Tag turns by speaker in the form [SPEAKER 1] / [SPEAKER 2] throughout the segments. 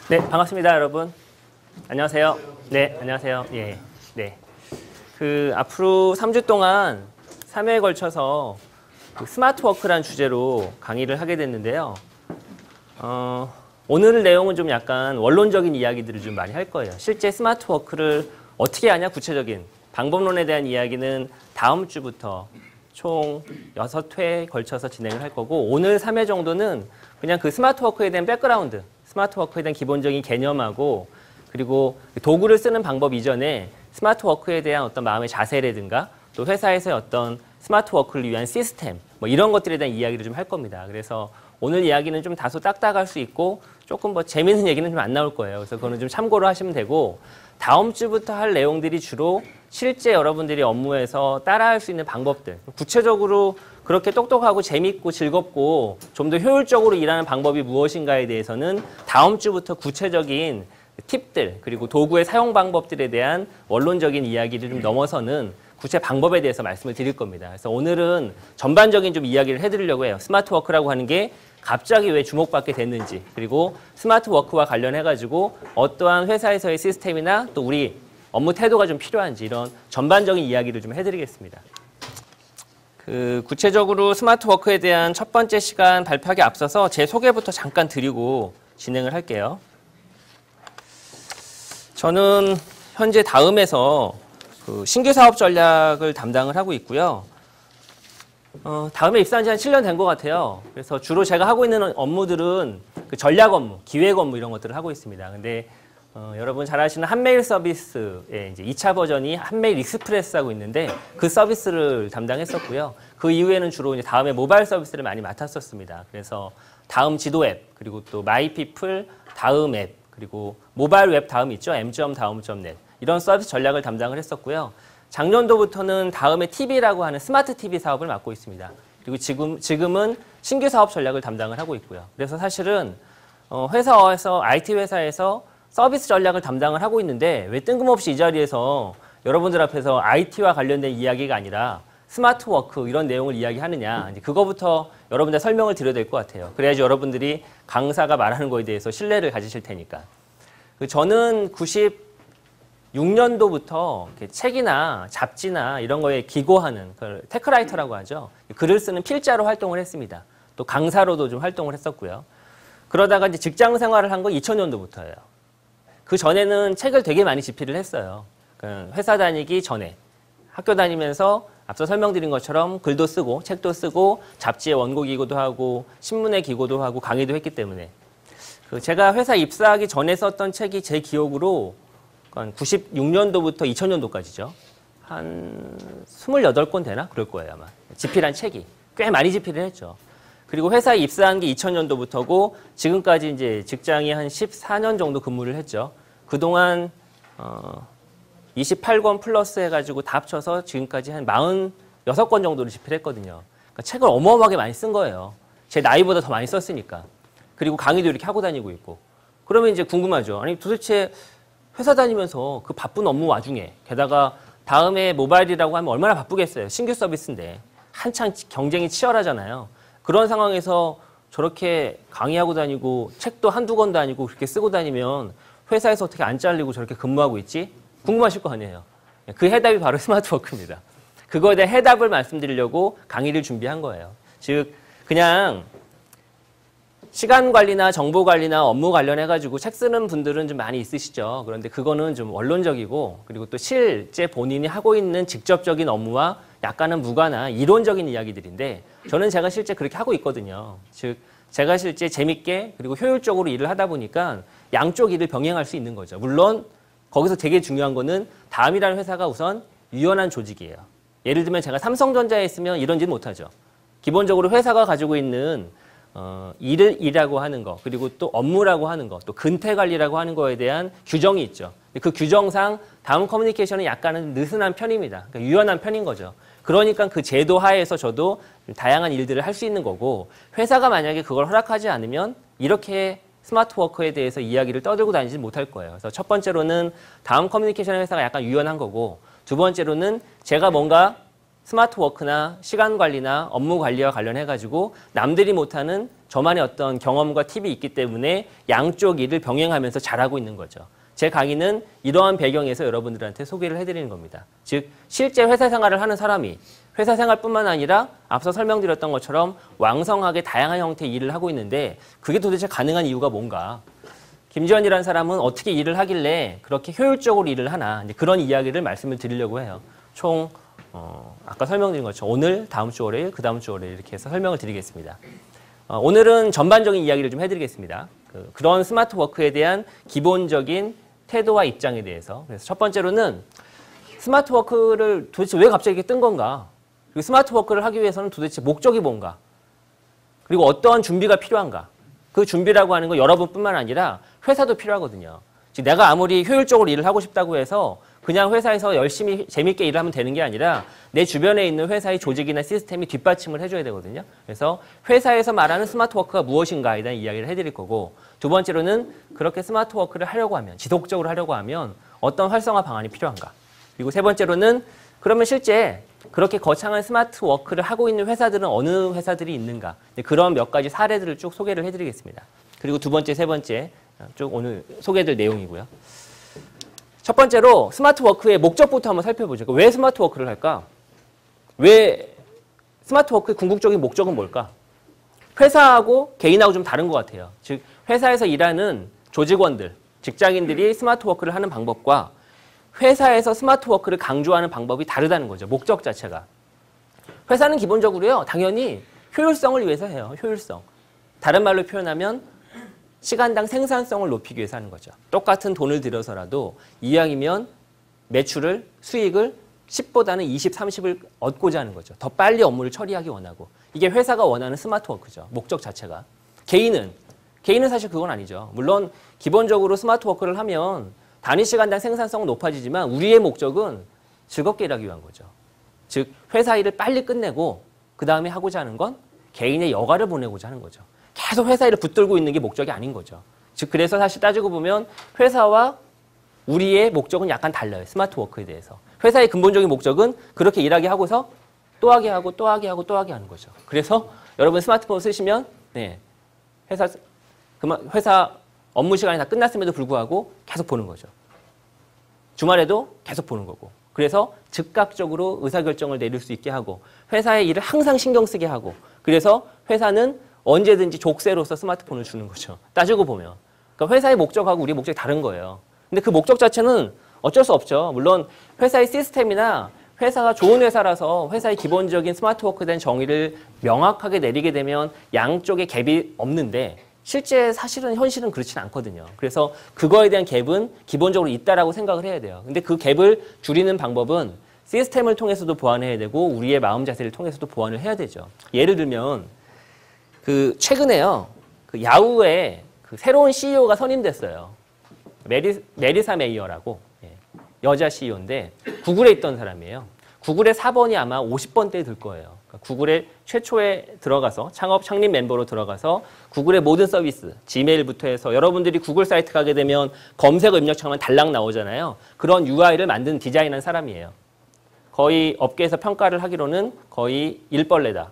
[SPEAKER 1] 네, 반갑습니다, 여러분. 안녕하세요. 네, 안녕하세요. 예, 네. 앞으로 3주 동안 3회에 걸쳐서 스마트워크라는 주제로 강의를 하게 됐는데요. 오늘 내용은 좀 약간 원론적인 이야기들을 좀 많이 할 거예요. 실제 스마트워크를 어떻게 하냐, 구체적인 방법론에 대한 이야기는 다음 주부터 총 6회에 걸쳐서 진행을 할 거고, 오늘 3회 정도는 그냥 그 스마트워크에 대한 백그라운드, 스마트워크에 대한 기본적인 개념하고, 그리고 도구를 쓰는 방법 이전에 스마트워크에 대한 어떤 마음의 자세라든가 또 회사에서의 어떤 스마트워크를 위한 시스템, 뭐 이런 것들에 대한 이야기를 좀 할 겁니다. 그래서 오늘 이야기는 좀 다소 딱딱할 수 있고 조금 뭐 재밌는 얘기는 좀 안 나올 거예요. 그래서 그거는 좀 참고로 하시면 되고, 다음 주부터 할 내용들이 주로 실제 여러분들이 업무에서 따라할 수 있는 방법들, 구체적으로 그렇게 똑똑하고 재밌고 즐겁고 좀 더 효율적으로 일하는 방법이 무엇인가에 대해서는 다음 주부터 구체적인 팁들, 그리고 도구의 사용 방법들에 대한 원론적인 이야기를 좀 넘어서는 구체 방법에 대해서 말씀을 드릴 겁니다. 그래서 오늘은 전반적인 좀 이야기를 해드리려고 해요. 스마트워크라고 하는 게 갑자기 왜 주목받게 됐는지, 그리고 스마트워크와 관련해가지고 어떠한 회사에서의 시스템이나 또 우리 업무 태도가 좀 필요한지, 이런 전반적인 이야기를 좀 해드리겠습니다. 구체적으로 스마트워크에 대한 첫 번째 시간 발표하기 앞서서 제 소개부터 잠깐 드리고 진행을 할게요. 저는 현재 다음에서 신규 사업 전략을 담당을 하고 있고요. 다음에 입사한 지 한 7년 된 것 같아요. 그래서 주로 제가 하고 있는 업무들은 전략 업무, 기획 업무 이런 것들을 하고 있습니다. 근데 여러분 잘 아시는 한메일 서비스의 이제 2차 버전이 한메일 익스프레스하고 있는데 그 서비스를 담당했었고요. 그 이후에는 주로 이제 다음에 모바일 서비스를 많이 맡았었습니다. 그래서 다음 지도 앱, 그리고 또 마이피플 다음 앱, 그리고 모바일 웹 다음 있죠. m.다음.net 이런 서비스 전략을 담당을 했었고요. 작년도부터는 다음의 TV라고 하는 스마트 TV 사업을 맡고 있습니다. 그리고 지금은 신규 사업 전략을 담당을 하고 있고요. 그래서 사실은 회사에서 IT 회사에서 서비스 전략을 담당을 하고 있는데 왜 뜬금없이 이 자리에서 여러분들 앞에서 IT와 관련된 이야기가 아니라 스마트워크 이런 내용을 이야기하느냐, 이제 그거부터 여러분들 설명을 드려야 될 것 같아요. 그래야지 여러분들이 강사가 말하는 거에 대해서 신뢰를 가지실 테니까. 저는 96년도부터 책이나 잡지나 이런 거에 기고하는 테크라이터라고 하죠. 글을 쓰는 필자로 활동을 했습니다. 또 강사로도 좀 활동을 했었고요. 그러다가 이제 직장 생활을 한 건 2000년도부터예요. 그 전에는 책을 되게 많이 집필을 했어요. 회사 다니기 전에 학교 다니면서 앞서 설명드린 것처럼 글도 쓰고 책도 쓰고 잡지에 원고기고도 하고 신문에 기고도 하고 강의도 했기 때문에 제가 회사 입사하기 전에 썼던 책이 제 기억으로 96년도부터 2000년도까지죠. 한 28권 되나? 그럴 거예요, 아마. 집필한 책이. 꽤 많이 집필을 했죠. 그리고 회사에 입사한 게 2000년도부터고 지금까지 이제 직장이 한 14년 정도 근무를 했죠. 그동안 28권 플러스 해가지고 다 합쳐서 지금까지 한 46권 정도를 집필했거든요. 그러니까 책을 어마어마하게 많이 쓴 거예요. 제 나이보다 더 많이 썼으니까. 그리고 강의도 이렇게 하고 다니고 있고. 그러면 이제 궁금하죠. 아니 도대체 회사 다니면서 그 바쁜 업무 와중에, 게다가 다음에 모바일이라고 하면 얼마나 바쁘겠어요. 신규 서비스인데 한창 경쟁이 치열하잖아요. 그런 상황에서 저렇게 강의하고 다니고 책도 한두 권도 아니고 그렇게 쓰고 다니면 회사에서 어떻게 안 잘리고 저렇게 근무하고 있지? 궁금하실 거 아니에요. 그 해답이 바로 스마트워크입니다. 그거에 대한 해답을 말씀드리려고 강의를 준비한 거예요. 즉 그냥 시간 관리나 정보 관리나 업무 관련해가지고 책 쓰는 분들은 좀 많이 있으시죠. 그런데 그거는 좀 원론적이고, 그리고 또 실제 본인이 하고 있는 직접적인 업무와 약간은 무관한 이론적인 이야기들인데, 저는 제가 실제 그렇게 하고 있거든요. 즉 제가 실제 재밌게 그리고 효율적으로 일을 하다 보니까 양쪽 일을 병행할 수 있는 거죠. 물론 거기서 되게 중요한 거는 다음이라는 회사가 우선 유연한 조직이에요. 예를 들면 제가 삼성전자에 있으면 이런 짓 못하죠. 기본적으로 회사가 가지고 있는 일이라고 하는 거, 그리고 또 업무라고 하는 거, 또 근태 관리라고 하는 거에 대한 규정이 있죠. 그 규정상 다음 커뮤니케이션은 약간은 느슨한 편입니다. 그러니까 유연한 편인 거죠. 그러니까 그 제도 하에서 저도 다양한 일들을 할 수 있는 거고, 회사가 만약에 그걸 허락하지 않으면 이렇게 스마트워크에 대해서 이야기를 떠들고 다니지 못할 거예요. 그래서 첫 번째로는 다음 커뮤니케이션 회사가 약간 유연한 거고, 두 번째로는 제가 뭔가 스마트워크나 시간 관리나 업무 관리와 관련해가지고 남들이 못하는 저만의 어떤 경험과 팁이 있기 때문에 양쪽 일을 병행하면서 잘하고 있는 거죠. 제 강의는 이러한 배경에서 여러분들한테 소개를 해드리는 겁니다. 즉 실제 회사 생활을 하는 사람이 회사 생활뿐만 아니라 앞서 설명드렸던 것처럼 왕성하게 다양한 형태의 일을 하고 있는데 그게 도대체 가능한 이유가 뭔가. 김지원이라는 사람은 어떻게 일을 하길래 그렇게 효율적으로 일을 하나 그런 이야기를 말씀을 드리려고 해요. 총 아까 설명드린 것처럼 오늘, 다음 주 월요일, 그 다음 주 월요일 이렇게 해서 설명을 드리겠습니다. 오늘은 전반적인 이야기를 좀 해드리겠습니다. 그런 스마트 워크에 대한 기본적인 태도와 입장에 대해서. 그래서 첫 번째로는 스마트 워크를 도대체 왜 갑자기 뜬 건가? 그리고 스마트 워크를 하기 위해서는 도대체 목적이 뭔가? 그리고 어떠한 준비가 필요한가? 그 준비라고 하는 건 여러분뿐만 아니라 회사도 필요하거든요. 즉 내가 아무리 효율적으로 일을 하고 싶다고 해서 그냥 회사에서 열심히 재밌게 일을 하면 되는 게 아니라 내 주변에 있는 회사의 조직이나 시스템이 뒷받침을 해줘야 되거든요. 그래서 회사에서 말하는 스마트 워크가 무엇인가에 대한 이야기를 해드릴 거고, 두 번째로는 그렇게 스마트 워크를 하려고 하면, 지속적으로 하려고 하면 어떤 활성화 방안이 필요한가. 그리고 세 번째로는 그러면 실제 그렇게 거창한 스마트 워크를 하고 있는 회사들은 어느 회사들이 있는가. 그런 몇 가지 사례들을 쭉 소개를 해드리겠습니다. 그리고 두 번째, 세 번째 쭉 오늘 소개해드릴 내용이고요. 첫 번째로 스마트 워크의 목적부터 한번 살펴보죠. 왜 스마트 워크를 할까? 왜 스마트 워크의 궁극적인 목적은 뭘까? 회사하고 개인하고 좀 다른 것 같아요. 즉 회사에서 일하는 조직원들, 직장인들이 스마트 워크를 하는 방법과 회사에서 스마트 워크를 강조하는 방법이 다르다는 거죠. 목적 자체가. 회사는 기본적으로요, 당연히 효율성을 위해서 해요. 효율성. 다른 말로 표현하면 시간당 생산성을 높이기 위해서 하는 거죠. 똑같은 돈을 들여서라도 이왕이면 매출을, 수익을 10보다는 20, 30을 얻고자 하는 거죠. 더 빨리 업무를 처리하기 원하고. 이게 회사가 원하는 스마트 워크죠. 목적 자체가. 개인은 사실 그건 아니죠. 물론 기본적으로 스마트 워크를 하면 단위 시간당 생산성은 높아지지만 우리의 목적은 즐겁게 일하기 위한 거죠. 즉 회사 일을 빨리 끝내고 그 다음에 하고자 하는 건 개인의 여가를 보내고자 하는 거죠. 계속 회사 일을 붙들고 있는 게 목적이 아닌 거죠. 즉 그래서 사실 따지고 보면 회사와 우리의 목적은 약간 달라요. 스마트 워크에 대해서. 회사의 근본적인 목적은 그렇게 일하게 하고서 또 하게 하고 또 하게 하고 또 하게 하는 거죠. 그래서 여러분 스마트폰 쓰시면 회사 업무 시간이 다 끝났음에도 불구하고 계속 보는 거죠. 주말에도 계속 보는 거고. 그래서 즉각적으로 의사결정을 내릴 수 있게 하고 회사의 일을 항상 신경 쓰게 하고 그래서 회사는 언제든지 족쇄로서 스마트폰을 주는 거죠. 따지고 보면. 그러니까 회사의 목적하고 우리의 목적이 다른 거예요. 근데 그 목적 자체는 어쩔 수 없죠. 물론 회사의 시스템이나 회사가 좋은 회사라서 회사의 기본적인 스마트 워크에 대한 정의를 명확하게 내리게 되면 양쪽에 갭이 없는데 실제 사실은 현실은 그렇지는 않거든요. 그래서 그거에 대한 갭은 기본적으로 있다라고 생각을 해야 돼요. 근데 그 갭을 줄이는 방법은 시스템을 통해서도 보완해야 되고 우리의 마음 자세를 통해서도 보완을 해야 되죠. 예를 들면 최근에요. 야후에 새로운 CEO가 선임됐어요. 메리사 메이어라고 여자 CEO인데 구글에 있던 사람이에요. 구글의 4번이 아마 50번대에 들 거예요. 그러니까 구글의 최초에 들어가서 창립 멤버로 들어가서 구글의 모든 서비스, 지메일부터 해서 여러분들이 구글 사이트 가게 되면 검색어 입력창만 달랑 나오잖아요. 그런 UI를 만든 디자인한 사람이에요. 거의 업계에서 평가를 하기로는 거의 일벌레다.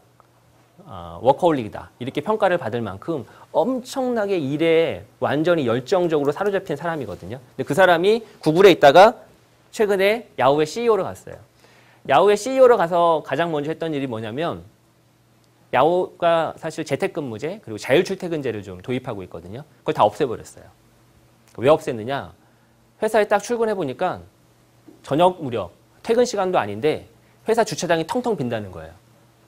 [SPEAKER 1] 워커홀릭이다. 이렇게 평가를 받을 만큼 엄청나게 일에 완전히 열정적으로 사로잡힌 사람이거든요. 근데 그 사람이 구글에 있다가 최근에 야후의 CEO로 갔어요. 야후의 CEO로 가서 가장 먼저 했던 일이 뭐냐면 야후가 사실 재택근무제 그리고 자율출퇴근제를 좀 도입하고 있거든요. 그걸 다 없애버렸어요. 왜 없앴느냐? 회사에 딱 출근해 보니까 저녁 무렵 퇴근 시간도 아닌데 회사 주차장이 텅텅 빈다는 거예요.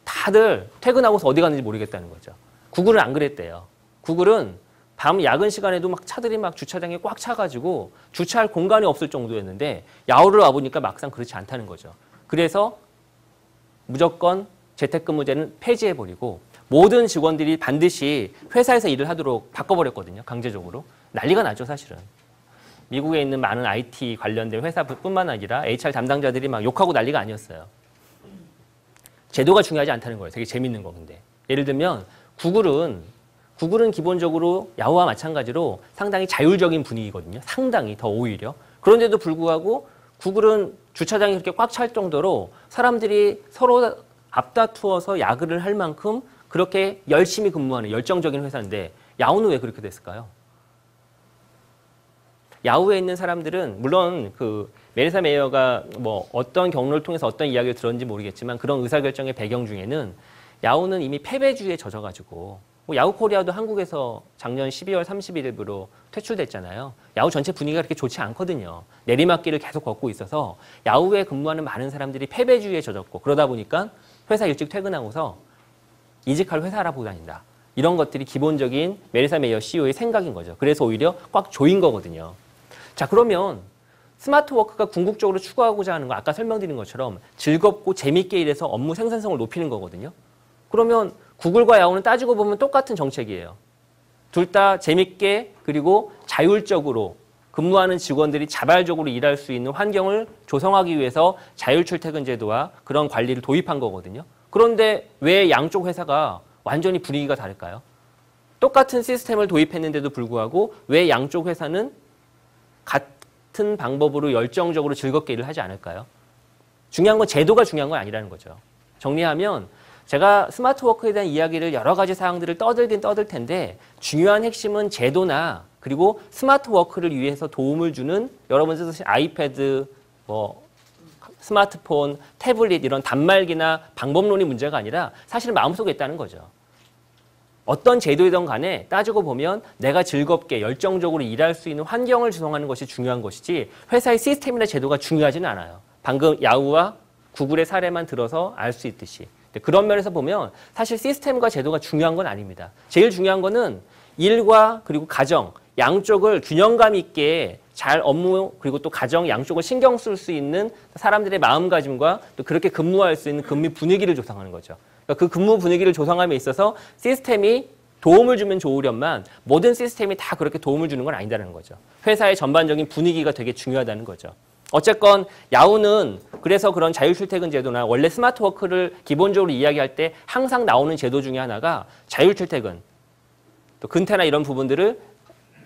[SPEAKER 1] 다들 퇴근하고서 어디 갔는지 모르겠다는 거죠. 구글은 안 그랬대요. 구글은 밤 야근 시간에도 막 차들이 막 주차장에 꽉 차가지고 주차할 공간이 없을 정도였는데 야후를 와보니까 막상 그렇지 않다는 거죠. 그래서 무조건 재택근무제는 폐지해버리고 모든 직원들이 반드시 회사에서 일을 하도록 바꿔버렸거든요. 강제적으로. 난리가 나죠, 사실은. 미국에 있는 많은 IT 관련된 회사뿐만 아니라 HR 담당자들이 막 욕하고 난리가 아니었어요. 제도가 중요하지 않다는 거예요. 되게 재밌는 거 근데. 예를 들면 구글은 기본적으로 야후와 마찬가지로 상당히 자율적인 분위기거든요. 상당히 더 오히려. 그런데도 불구하고 구글은 주차장이 그렇게 꽉 찰 정도로 사람들이 서로 앞다투어서 야근을 할 만큼 그렇게 열심히 근무하는 열정적인 회사인데 야후는 왜 그렇게 됐을까요? 야후에 있는 사람들은 물론 그 메리사 메이어가 뭐 어떤 경로를 통해서 어떤 이야기를 들었는지 모르겠지만 그런 의사결정의 배경 중에는 야후는 이미 패배주의에 젖어가지고 뭐 야후 코리아도 한국에서 작년 12월 31일부로 퇴출됐잖아요. 야후 전체 분위기가 그렇게 좋지 않거든요. 내리막길을 계속 걷고 있어서 야후에 근무하는 많은 사람들이 패배주의에 젖었고 그러다 보니까 회사 일찍 퇴근하고서 이직할 회사 알아보고 다닌다. 이런 것들이 기본적인 메리사 메이어 CEO의 생각인 거죠. 그래서 오히려 꽉 조인 거거든요. 자, 그러면 스마트 워크가 궁극적으로 추구하고자 하는 거 아까 설명드린 것처럼 즐겁고 재밌게 일해서 업무 생산성을 높이는 거거든요. 그러면 구글과 야후는 따지고 보면 똑같은 정책이에요. 둘 다 재밌게 그리고 자율적으로 근무하는 직원들이 자발적으로 일할 수 있는 환경을 조성하기 위해서 자율출퇴근 제도와 그런 관리를 도입한 거거든요. 그런데 왜 양쪽 회사가 완전히 분위기가 다를까요? 똑같은 시스템을 도입했는데도 불구하고 왜 양쪽 회사는 같은 방법으로 열정적으로 즐겁게 일을 하지 않을까요? 중요한 건 제도가 중요한 건 아니라는 거죠. 정리하면 제가 스마트워크에 대한 이야기를 여러 가지 사항들을 떠들긴 떠들 텐데 중요한 핵심은 제도나 그리고 스마트워크를 위해서 도움을 주는 여러분 쓰신 아이패드, 뭐 스마트폰, 태블릿 이런 단말기나 방법론이 문제가 아니라 사실은 마음속에 있다는 거죠. 어떤 제도이든 간에 따지고 보면 내가 즐겁게 열정적으로 일할 수 있는 환경을 조성하는 것이 중요한 것이지 회사의 시스템이나 제도가 중요하지는 않아요. 방금 야후와 구글의 사례만 들어서 알 수 있듯이. 그런 면에서 보면 사실 시스템과 제도가 중요한 건 아닙니다. 제일 중요한 거는 일과 그리고 가정 양쪽을 균형감 있게 잘 업무 그리고 또 가정 양쪽을 신경 쓸 수 있는 사람들의 마음가짐과 또 그렇게 근무할 수 있는 근무 분위기를 조성하는 거죠. 그러니까 그 근무 분위기를 조성함에 있어서 시스템이 도움을 주면 좋으련만 모든 시스템이 다 그렇게 도움을 주는 건 아니다라는 거죠. 회사의 전반적인 분위기가 되게 중요하다는 거죠. 어쨌건 야후는 그래서 그런 자율출퇴근 제도나 원래 스마트워크를 기본적으로 이야기할 때 항상 나오는 제도 중에 하나가 자율출퇴근, 또 근태나 이런 부분들을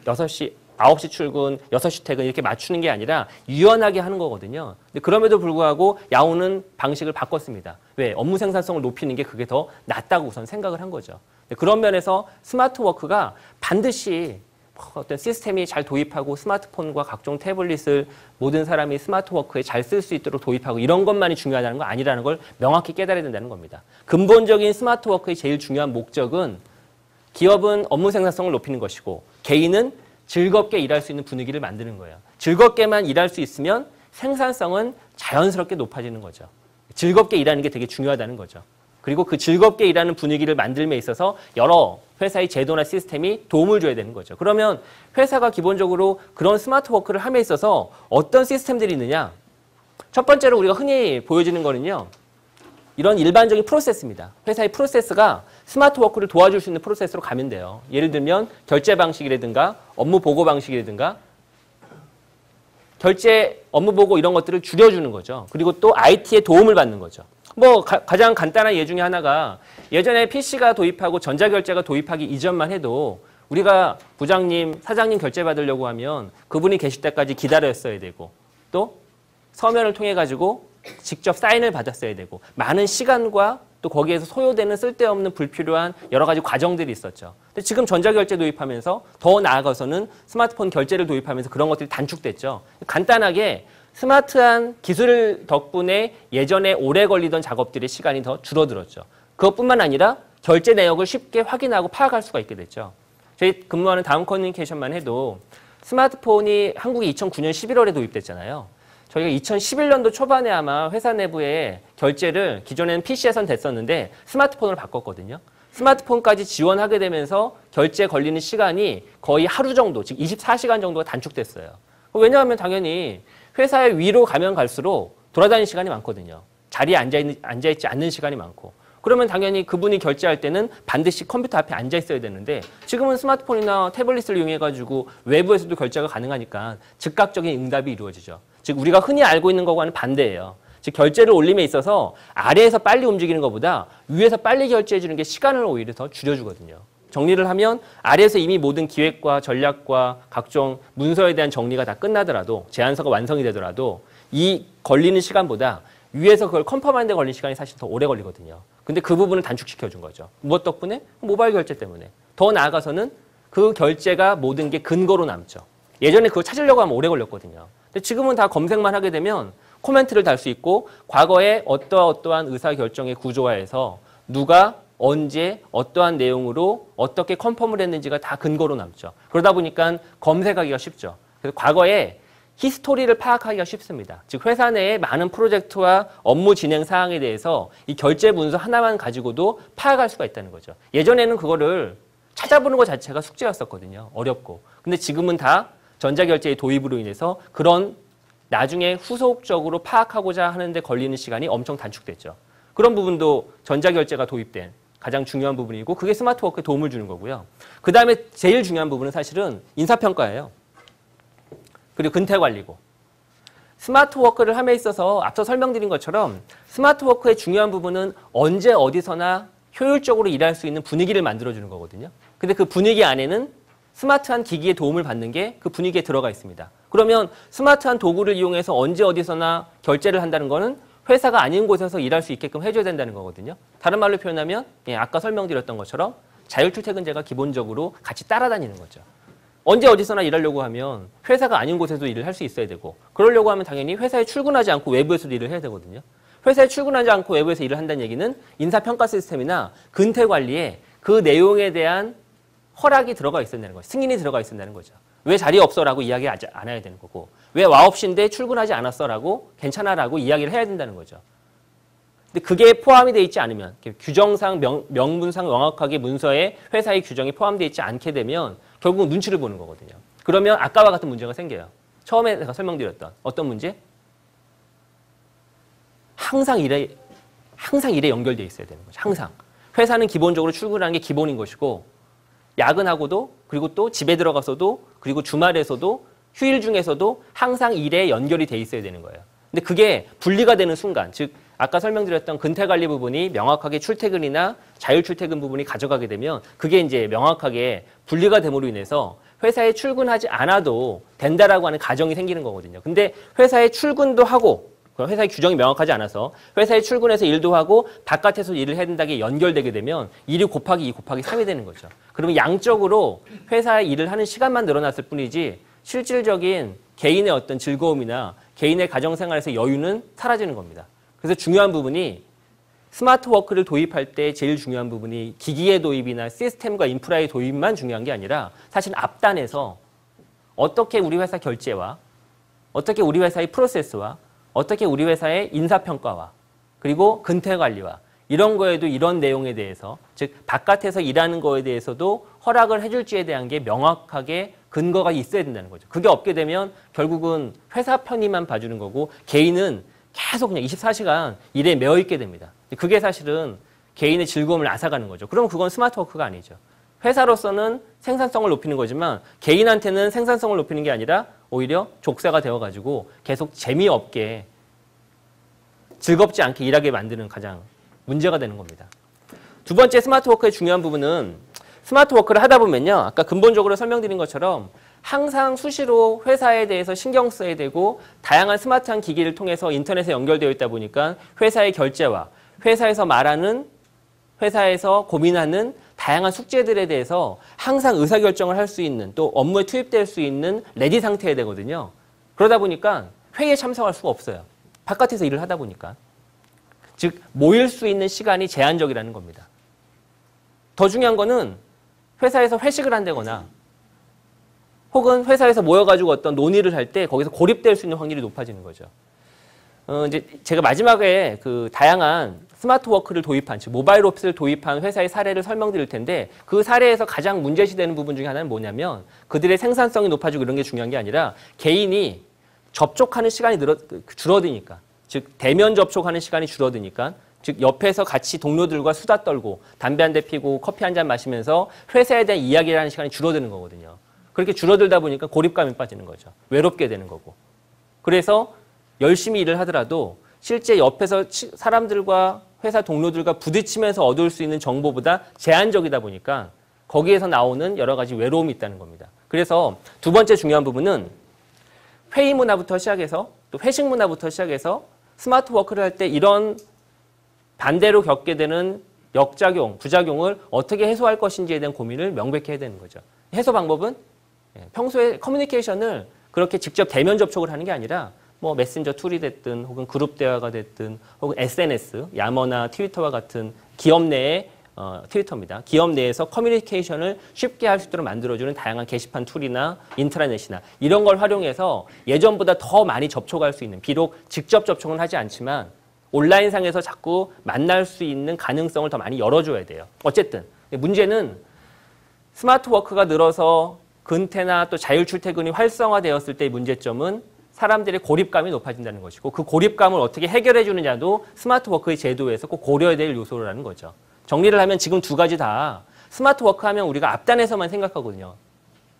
[SPEAKER 1] 6시, 9시 출근, 6시 퇴근 이렇게 맞추는 게 아니라 유연하게 하는 거거든요. 근데 그럼에도 불구하고 야후는 방식을 바꿨습니다. 왜? 업무 생산성을 높이는 게 그게 더 낫다고 우선 생각을 한 거죠. 그런 면에서 스마트워크가 반드시 어떤 시스템이 잘 도입하고 스마트폰과 각종 태블릿을 모든 사람이 스마트워크에 잘 쓸 수 있도록 도입하고 이런 것만이 중요하다는 거 아니라는 걸 명확히 깨달아야 된다는 겁니다. 근본적인 스마트워크의 제일 중요한 목적은 기업은 업무 생산성을 높이는 것이고 개인은 즐겁게 일할 수 있는 분위기를 만드는 거예요. 즐겁게만 일할 수 있으면 생산성은 자연스럽게 높아지는 거죠. 즐겁게 일하는 게 되게 중요하다는 거죠. 그리고 그 즐겁게 일하는 분위기를 만들m에 있어서 여러 회사의 제도나 시스템이 도움을 줘야 되는 거죠. 그러면 회사가 기본적으로 그런 스마트워크를 함에 있어서 어떤 시스템들이 있느냐? 첫 번째로 우리가 흔히 보여지는 거는요. 이런 일반적인 프로세스입니다. 회사의 프로세스가 스마트워크를 도와줄 수 있는 프로세스로 가면 돼요. 예를 들면 결제 방식이라든가 업무 보고 방식이라든가 결제, 업무 보고 이런 것들을 줄여주는 거죠. 그리고 또 IT의 도움을 받는 거죠. 뭐 가장 간단한 예 중에 하나가 예전에 PC가 도입하고 전자결제가 도입하기 이전만 해도 우리가 부장님, 사장님 결제 받으려고 하면 그분이 계실 때까지 기다렸어야 되고 또 서면을 통해 가지고 직접 사인을 받았어야 되고 많은 시간과 또 거기에서 소요되는 쓸데없는 불필요한 여러 가지 과정들이 있었죠. 근데 지금 전자결제 도입하면서 더 나아가서는 스마트폰 결제를 도입하면서 그런 것들이 단축됐죠. 간단하게 스마트한 기술 덕분에 예전에 오래 걸리던 작업들의 시간이 더 줄어들었죠. 그것뿐만 아니라 결제 내역을 쉽게 확인하고 파악할 수가 있게 됐죠. 저희 근무하는 다음커뮤니케이션만 해도 스마트폰이 한국에 2009년 11월에 도입됐잖아요. 저희가 2011년도 초반에 아마 회사 내부에 결제를 기존에는 PC에선 됐었는데 스마트폰으로 바꿨거든요. 스마트폰까지 지원하게 되면서 결제 걸리는 시간이 거의 하루 정도, 즉 24시간 정도가 단축됐어요. 왜냐하면 당연히 회사에 위로 가면 갈수록 돌아다니는 시간이 많거든요. 자리에 앉아있지 않는 시간이 많고. 그러면 당연히 그분이 결제할 때는 반드시 컴퓨터 앞에 앉아 있어야 되는데 지금은 스마트폰이나 태블릿을 이용해가지고 외부에서도 결제가 가능하니까 즉각적인 응답이 이루어지죠. 즉 우리가 흔히 알고 있는 것과는 반대예요. 즉 결제를 올림에 있어서 아래에서 빨리 움직이는 것보다 위에서 빨리 결제해 주는 게 시간을 오히려 더 줄여주거든요. 정리를 하면 아래에서 이미 모든 기획과 전략과 각종 문서에 대한 정리가 다 끝나더라도 제안서가 완성이 되더라도 이 걸리는 시간보다 위에서 그걸 컨펌하는 데 걸린 시간이 사실 더 오래 걸리거든요. 근데 그 부분을 단축시켜 준 거죠. 무엇 덕분에? 모바일 결제 때문에. 더 나아가서는 그 결제가 모든 게 근거로 남죠. 예전에 그걸 찾으려고 하면 오래 걸렸거든요. 근데 지금은 다 검색만 하게 되면 코멘트를 달 수 있고 과거에 어떠한 의사결정의 구조화에서 누가 언제 어떠한 내용으로 어떻게 컨펌을 했는지가 다 근거로 남죠. 그러다 보니까 검색하기가 쉽죠. 그래서 과거에 히스토리를 파악하기가 쉽습니다. 즉 회사 내의 많은 프로젝트와 업무 진행 사항에 대해서 이 결제 문서 하나만 가지고도 파악할 수가 있다는 거죠. 예전에는 그거를 찾아보는 것 자체가 숙제였었거든요. 어렵고. 근데 지금은 다 전자결제의 도입으로 인해서 그런 나중에 후속적으로 파악하고자 하는데 걸리는 시간이 엄청 단축됐죠. 그런 부분도 전자결제가 도입된 가장 중요한 부분이고 그게 스마트워크에 도움을 주는 거고요. 그 다음에 제일 중요한 부분은 사실은 인사평가예요. 그리고 근태관리고. 스마트워크를 함에 있어서 앞서 설명드린 것처럼 스마트워크의 중요한 부분은 언제 어디서나 효율적으로 일할 수 있는 분위기를 만들어주는 거거든요. 근데 그 분위기 안에는 스마트한 기기의 도움을 받는 게 그 분위기에 들어가 있습니다. 그러면 스마트한 도구를 이용해서 언제 어디서나 결제를 한다는 거는 회사가 아닌 곳에서 일할 수 있게끔 해줘야 된다는 거거든요. 다른 말로 표현하면 아까 설명드렸던 것처럼 자율출퇴근제가 기본적으로 같이 따라다니는 거죠. 언제 어디서나 일하려고 하면 회사가 아닌 곳에서 일을 할 수 있어야 되고 그러려고 하면 당연히 회사에 출근하지 않고 외부에서도 일을 해야 되거든요. 회사에 출근하지 않고 외부에서 일을 한다는 얘기는 인사평가 시스템이나 근태관리에 그 내용에 대한 허락이 들어가 있어야 되는 거죠. 승인이 들어가 있어야 되는 거죠. 왜 자리 없어라고 이야기하지 않아야 되는 거고 왜 와 없이인데 출근하지 않았어라고 괜찮아라고 이야기를 해야 된다는 거죠. 근데 그게 포함이 돼 있지 않으면 규정상 명문상 명확하게 문서에 회사의 규정이 포함되어 있지 않게 되면 결국은 눈치를 보는 거거든요. 그러면 아까와 같은 문제가 생겨요. 처음에 제가 설명드렸던 어떤 문제? 항상 일에 연결되어 있어야 되는 거죠. 항상. 회사는 기본적으로 출근하는 게 기본인 것이고 야근하고도 그리고 또 집에 들어가서도 그리고 주말에서도 휴일 중에서도 항상 일에 연결이 돼 있어야 되는 거예요. 근데 그게 분리가 되는 순간, 즉 아까 설명드렸던 근태관리 부분이 명확하게 출퇴근이나 자율출퇴근 부분이 가져가게 되면 그게 이제 명확하게 분리가 됨으로 인해서 회사에 출근하지 않아도 된다라고 하는 가정이 생기는 거거든요. 근데 회사에 출근도 하고 회사의 규정이 명확하지 않아서 회사에 출근해서 일도 하고 바깥에서 일을 해야 된다게 연결되게 되면 1이 곱하기 2 곱하기 3이 되는 거죠. 그러면 양적으로 회사에 일을 하는 시간만 늘어났을 뿐이지 실질적인 개인의 어떤 즐거움이나 개인의 가정생활에서 여유는 사라지는 겁니다. 그래서 중요한 부분이 스마트워크를 도입할 때 제일 중요한 부분이 기기의 도입이나 시스템과 인프라의 도입만 중요한 게 아니라 사실 앞단에서 어떻게 우리 회사 결제와 어떻게 우리 회사의 프로세스와 어떻게 우리 회사의 인사평가와 그리고 근태관리와 이런 거에도 이런 내용에 대해서 즉 바깥에서 일하는 거에 대해서도 허락을 해줄지에 대한 게 명확하게 근거가 있어야 된다는 거죠. 그게 없게 되면 결국은 회사 편의만 봐주는 거고 개인은 계속 그냥 24시간 일에 매여 있게 됩니다. 그게 사실은 개인의 즐거움을 앗아가는 거죠. 그럼 그건 스마트워크가 아니죠. 회사로서는 생산성을 높이는 거지만 개인한테는 생산성을 높이는 게 아니라 오히려 족쇄가 되어가지고 계속 재미없게 즐겁지 않게 일하게 만드는 가장 문제가 되는 겁니다. 두 번째 스마트워크의 중요한 부분은 스마트워크를 하다 보면요. 아까 근본적으로 설명드린 것처럼 항상 수시로 회사에 대해서 신경 써야 되고 다양한 스마트한 기기를 통해서 인터넷에 연결되어 있다 보니까 회사의 결제와 회사에서 말하는 회사에서 고민하는 다양한 숙제들에 대해서 항상 의사결정을 할 수 있는 또 업무에 투입될 수 있는 레디 상태여야 되거든요. 그러다 보니까 회의에 참석할 수가 없어요. 바깥에서 일을 하다 보니까. 즉 모일 수 있는 시간이 제한적이라는 겁니다. 더 중요한 거는 회사에서 회식을 한다거나 혹은 회사에서 모여가지고 어떤 논의를 할 때 거기서 고립될 수 있는 확률이 높아지는 거죠. 이제 제가 마지막에 그 다양한 스마트워크를 도입한, 즉 모바일 오피스를 도입한 회사의 사례를 설명드릴 텐데 그 사례에서 가장 문제시되는 부분 중에 하나는 뭐냐면 그들의 생산성이 높아지고 이런 게 중요한 게 아니라 개인이 접촉하는 시간이 줄어드니까, 즉 대면 접촉하는 시간이 줄어드니까, 즉 옆에서 같이 동료들과 수다 떨고 담배 한 대 피고 커피 한 잔 마시면서 회사에 대한 이야기를 하는 시간이 줄어드는 거거든요. 그렇게 줄어들다 보니까 고립감이 빠지는 거죠. 외롭게 되는 거고. 그래서 열심히 일을 하더라도 실제 옆에서 사람들과 회사 동료들과 부딪히면서 얻을 수 있는 정보보다 제한적이다 보니까 거기에서 나오는 여러 가지 외로움이 있다는 겁니다. 그래서 두 번째 중요한 부분은 회의 문화부터 시작해서 또 회식 문화부터 시작해서 스마트 워크를 할 때 이런 반대로 겪게 되는 역작용, 부작용을 어떻게 해소할 것인지에 대한 고민을 명백히 해야 되는 거죠. 해소 방법은 평소에 커뮤니케이션을 그렇게 직접 대면 접촉을 하는 게 아니라 뭐 메신저 툴이 됐든 혹은 그룹 대화가 됐든 혹은 SNS, 야머나 트위터와 같은 기업 내의 트위터입니다. 기업 내에서 커뮤니케이션을 쉽게 할 수 있도록 만들어주는 다양한 게시판 툴이나 인트라넷이나 이런 걸 활용해서 예전보다 더 많이 접촉할 수 있는, 비록 직접 접촉은 하지 않지만 온라인상에서 자꾸 만날 수 있는 가능성을 더 많이 열어줘야 돼요. 어쨌든 문제는 스마트 워크가 늘어서 근태나 또 자율 출퇴근이 활성화되었을 때의 문제점은 사람들의 고립감이 높아진다는 것이고, 그 고립감을 어떻게 해결해 주느냐도 스마트 워크의 제도에서 꼭 고려해야 될 요소라는 거죠. 정리를 하면 지금 두 가지 다 스마트 워크 하면 우리가 앞단에서만 생각하거든요.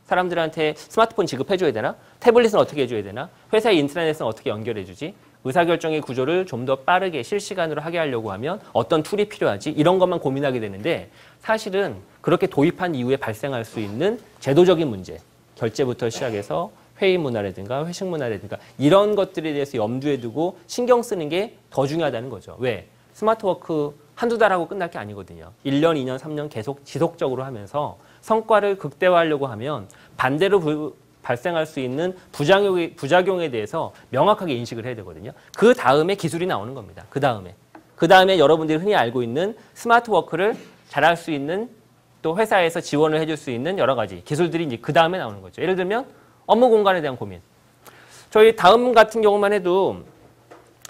[SPEAKER 1] 사람들한테 스마트폰 지급해줘야 되나? 태블릿은 어떻게 해줘야 되나? 회사의 인트라넷은 어떻게 연결해주지? 의사결정의 구조를 좀 더 빠르게 실시간으로 하게 하려고 하면 어떤 툴이 필요하지? 이런 것만 고민하게 되는데, 사실은 그렇게 도입한 이후에 발생할 수 있는 제도적인 문제, 결제부터 시작해서 회의 문화라든가 회식 문화라든가 이런 것들에 대해서 염두에 두고 신경 쓰는 게 더 중요하다는 거죠. 왜? 스마트 워크 한두 달 하고 끝날 게 아니거든요. 1년, 2년, 3년 계속 지속적으로 하면서 성과를 극대화하려고 하면 반대로 발생할 수 있는 부작용에 대해서 명확하게 인식을 해야 되거든요. 그 다음에 기술이 나오는 겁니다. 그 다음에 여러분들이 흔히 알고 있는 스마트 워크를 잘할 수 있는, 또 회사에서 지원을 해줄 수 있는 여러 가지 기술들이 이제 그 다음에 나오는 거죠. 예를 들면 업무 공간에 대한 고민. 저희 다음 같은 경우만 해도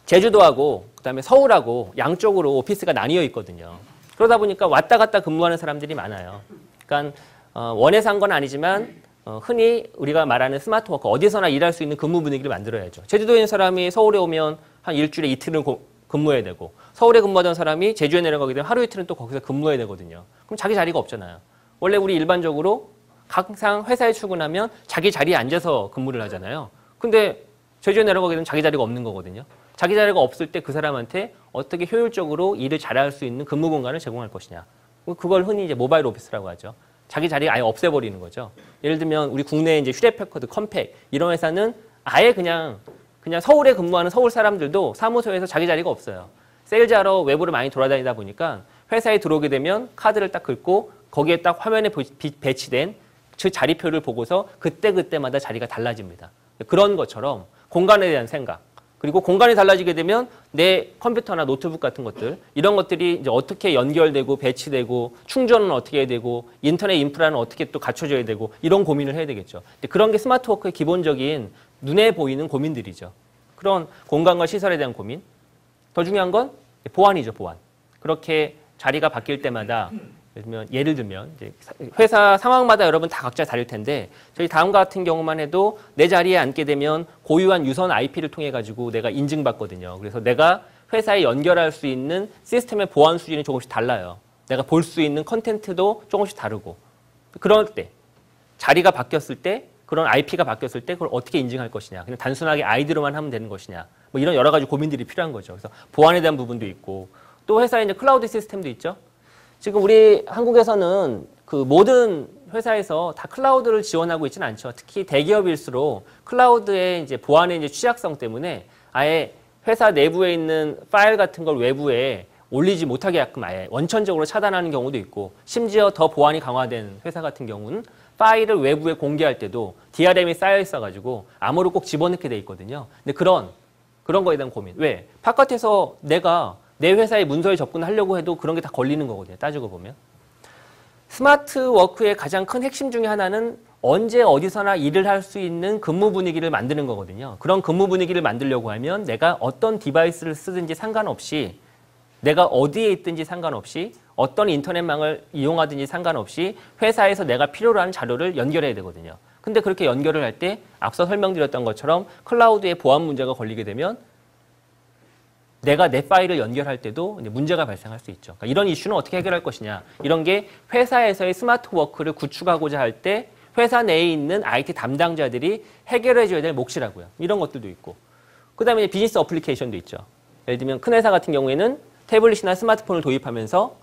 [SPEAKER 1] 제주도하고 그다음에 서울하고 양쪽으로 오피스가 나뉘어 있거든요. 그러다 보니까 왔다 갔다 근무하는 사람들이 많아요. 그러니까 원해서 한 건 아니지만 흔히 우리가 말하는 스마트 워크, 어디서나 일할 수 있는 근무 분위기를 만들어야죠. 제주도에 있는 사람이 서울에 오면 한 일주일에 이틀은 근무해야 되고, 서울에 근무하던 사람이 제주에 내려가게 되면 하루 이틀은 또 거기서 근무해야 되거든요. 그럼 자기 자리가 없잖아요. 원래 우리 일반적으로 항상 회사에 출근하면 자기 자리에 앉아서 근무를 하잖아요. 근데 제주에 내려가게 되면 자기 자리가 없는 거거든요. 자기 자리가 없을 때 그 사람한테 어떻게 효율적으로 일을 잘할 수 있는 근무 공간을 제공할 것이냐. 그걸 흔히 이제 모바일 오피스라고 하죠. 자기 자리가 아예 없애버리는 거죠. 예를 들면 우리 국내에 이제 휴대패커드, 컴팩 이런 회사는 아예 그냥 서울에 근무하는 서울 사람들도 사무소에서 자기 자리가 없어요. 세일즈하러 외부를 많이 돌아다니다 보니까 회사에 들어오게 되면 카드를 딱 긁고 거기에 딱 화면에 배치된 그 자리표를 보고서 그때그때마다 자리가 달라집니다. 그런 것처럼 공간에 대한 생각, 그리고 공간이 달라지게 되면 내 컴퓨터나 노트북 같은 것들, 이런 것들이 이제 어떻게 연결되고 배치되고 충전은 어떻게 해야 되고 인터넷 인프라는 어떻게 또 갖춰져야 되고 이런 고민을 해야 되겠죠. 그런 게 스마트 워크의 기본적인 눈에 보이는 고민들이죠. 그런 공간과 시설에 대한 고민. 더 중요한 건 보안이죠, 보안. 그렇게 자리가 바뀔 때마다 예를 들면 이제 회사 상황마다 여러분 다 각자 다를 텐데, 저희 다음 같은 경우만 해도 내 자리에 앉게 되면 고유한 유선 IP를 통해 가지고 내가 인증받거든요. 그래서 내가 회사에 연결할 수 있는 시스템의 보안 수준이 조금씩 달라요. 내가 볼 수 있는 컨텐츠도 조금씩 다르고, 그럴 때 자리가 바뀌었을 때, 그런 IP가 바뀌었을 때 그걸 어떻게 인증할 것이냐, 그냥 단순하게 아이디로만 하면 되는 것이냐, 뭐 이런 여러 가지 고민들이 필요한 거죠. 그래서 보안에 대한 부분도 있고, 또 회사에 이제 클라우드 시스템도 있죠. 지금 우리 한국에서는 그 모든 회사에서 다 클라우드를 지원하고 있지는 않죠. 특히 대기업일수록 클라우드의 이제 보안의 이제 취약성 때문에 아예 회사 내부에 있는 파일 같은 걸 외부에 올리지 못하게 하게끔 아예 원천적으로 차단하는 경우도 있고, 심지어 더 보안이 강화된 회사 같은 경우는 파일을 외부에 공개할 때도 DRM이 쌓여 있어가지고 암호를 꼭 집어넣게 돼 있거든요. 근데 그런 거에 대한 고민. 왜? 바깥에서 내가 내 회사의 문서에 접근하려고 해도 그런 게 다 걸리는 거거든요. 따지고 보면. 스마트 워크의 가장 큰 핵심 중에 하나는 언제 어디서나 일을 할 수 있는 근무 분위기를 만드는 거거든요. 그런 근무 분위기를 만들려고 하면 내가 어떤 디바이스를 쓰든지 상관없이, 내가 어디에 있든지 상관없이, 어떤 인터넷망을 이용하든지 상관없이 회사에서 내가 필요로 하는 자료를 연결해야 되거든요. 근데 그렇게 연결을 할 때 앞서 설명드렸던 것처럼 클라우드에 보안 문제가 걸리게 되면 내가 내 파일을 연결할 때도 문제가 발생할 수 있죠. 그러니까 이런 이슈는 어떻게 해결할 것이냐. 이런 게 회사에서의 스마트 워크를 구축하고자 할 때 회사 내에 있는 IT 담당자들이 해결해 줘야 될 몫이라고요. 이런 것들도 있고. 그 다음에 비즈니스 어플리케이션도 있죠. 예를 들면 큰 회사 같은 경우에는 태블릿이나 스마트폰을 도입하면서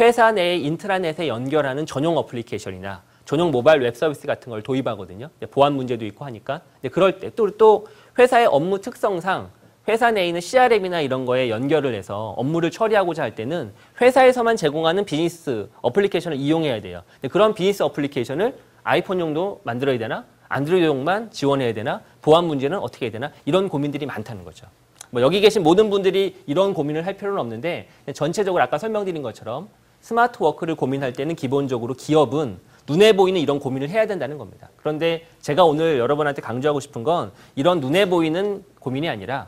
[SPEAKER 1] 회사 내의 인트라넷에 연결하는 전용 어플리케이션이나 전용 모바일 웹 서비스 같은 걸 도입하거든요. 보안 문제도 있고 하니까. 근데 그럴 때 또 회사의 업무 특성상 회사 내에 있는 CRM이나 이런 거에 연결을 해서 업무를 처리하고자 할 때는 회사에서만 제공하는 비즈니스 어플리케이션을 이용해야 돼요. 근데 그런 비즈니스 어플리케이션을 아이폰용도 만들어야 되나? 안드로이드용만 지원해야 되나? 보안 문제는 어떻게 해야 되나? 이런 고민들이 많다는 거죠. 뭐 여기 계신 모든 분들이 이런 고민을 할 필요는 없는데 전체적으로 아까 설명드린 것처럼 스마트 워크를 고민할 때는 기본적으로 기업은 눈에 보이는 이런 고민을 해야 된다는 겁니다. 그런데 제가 오늘 여러분한테 강조하고 싶은 건 이런 눈에 보이는 고민이 아니라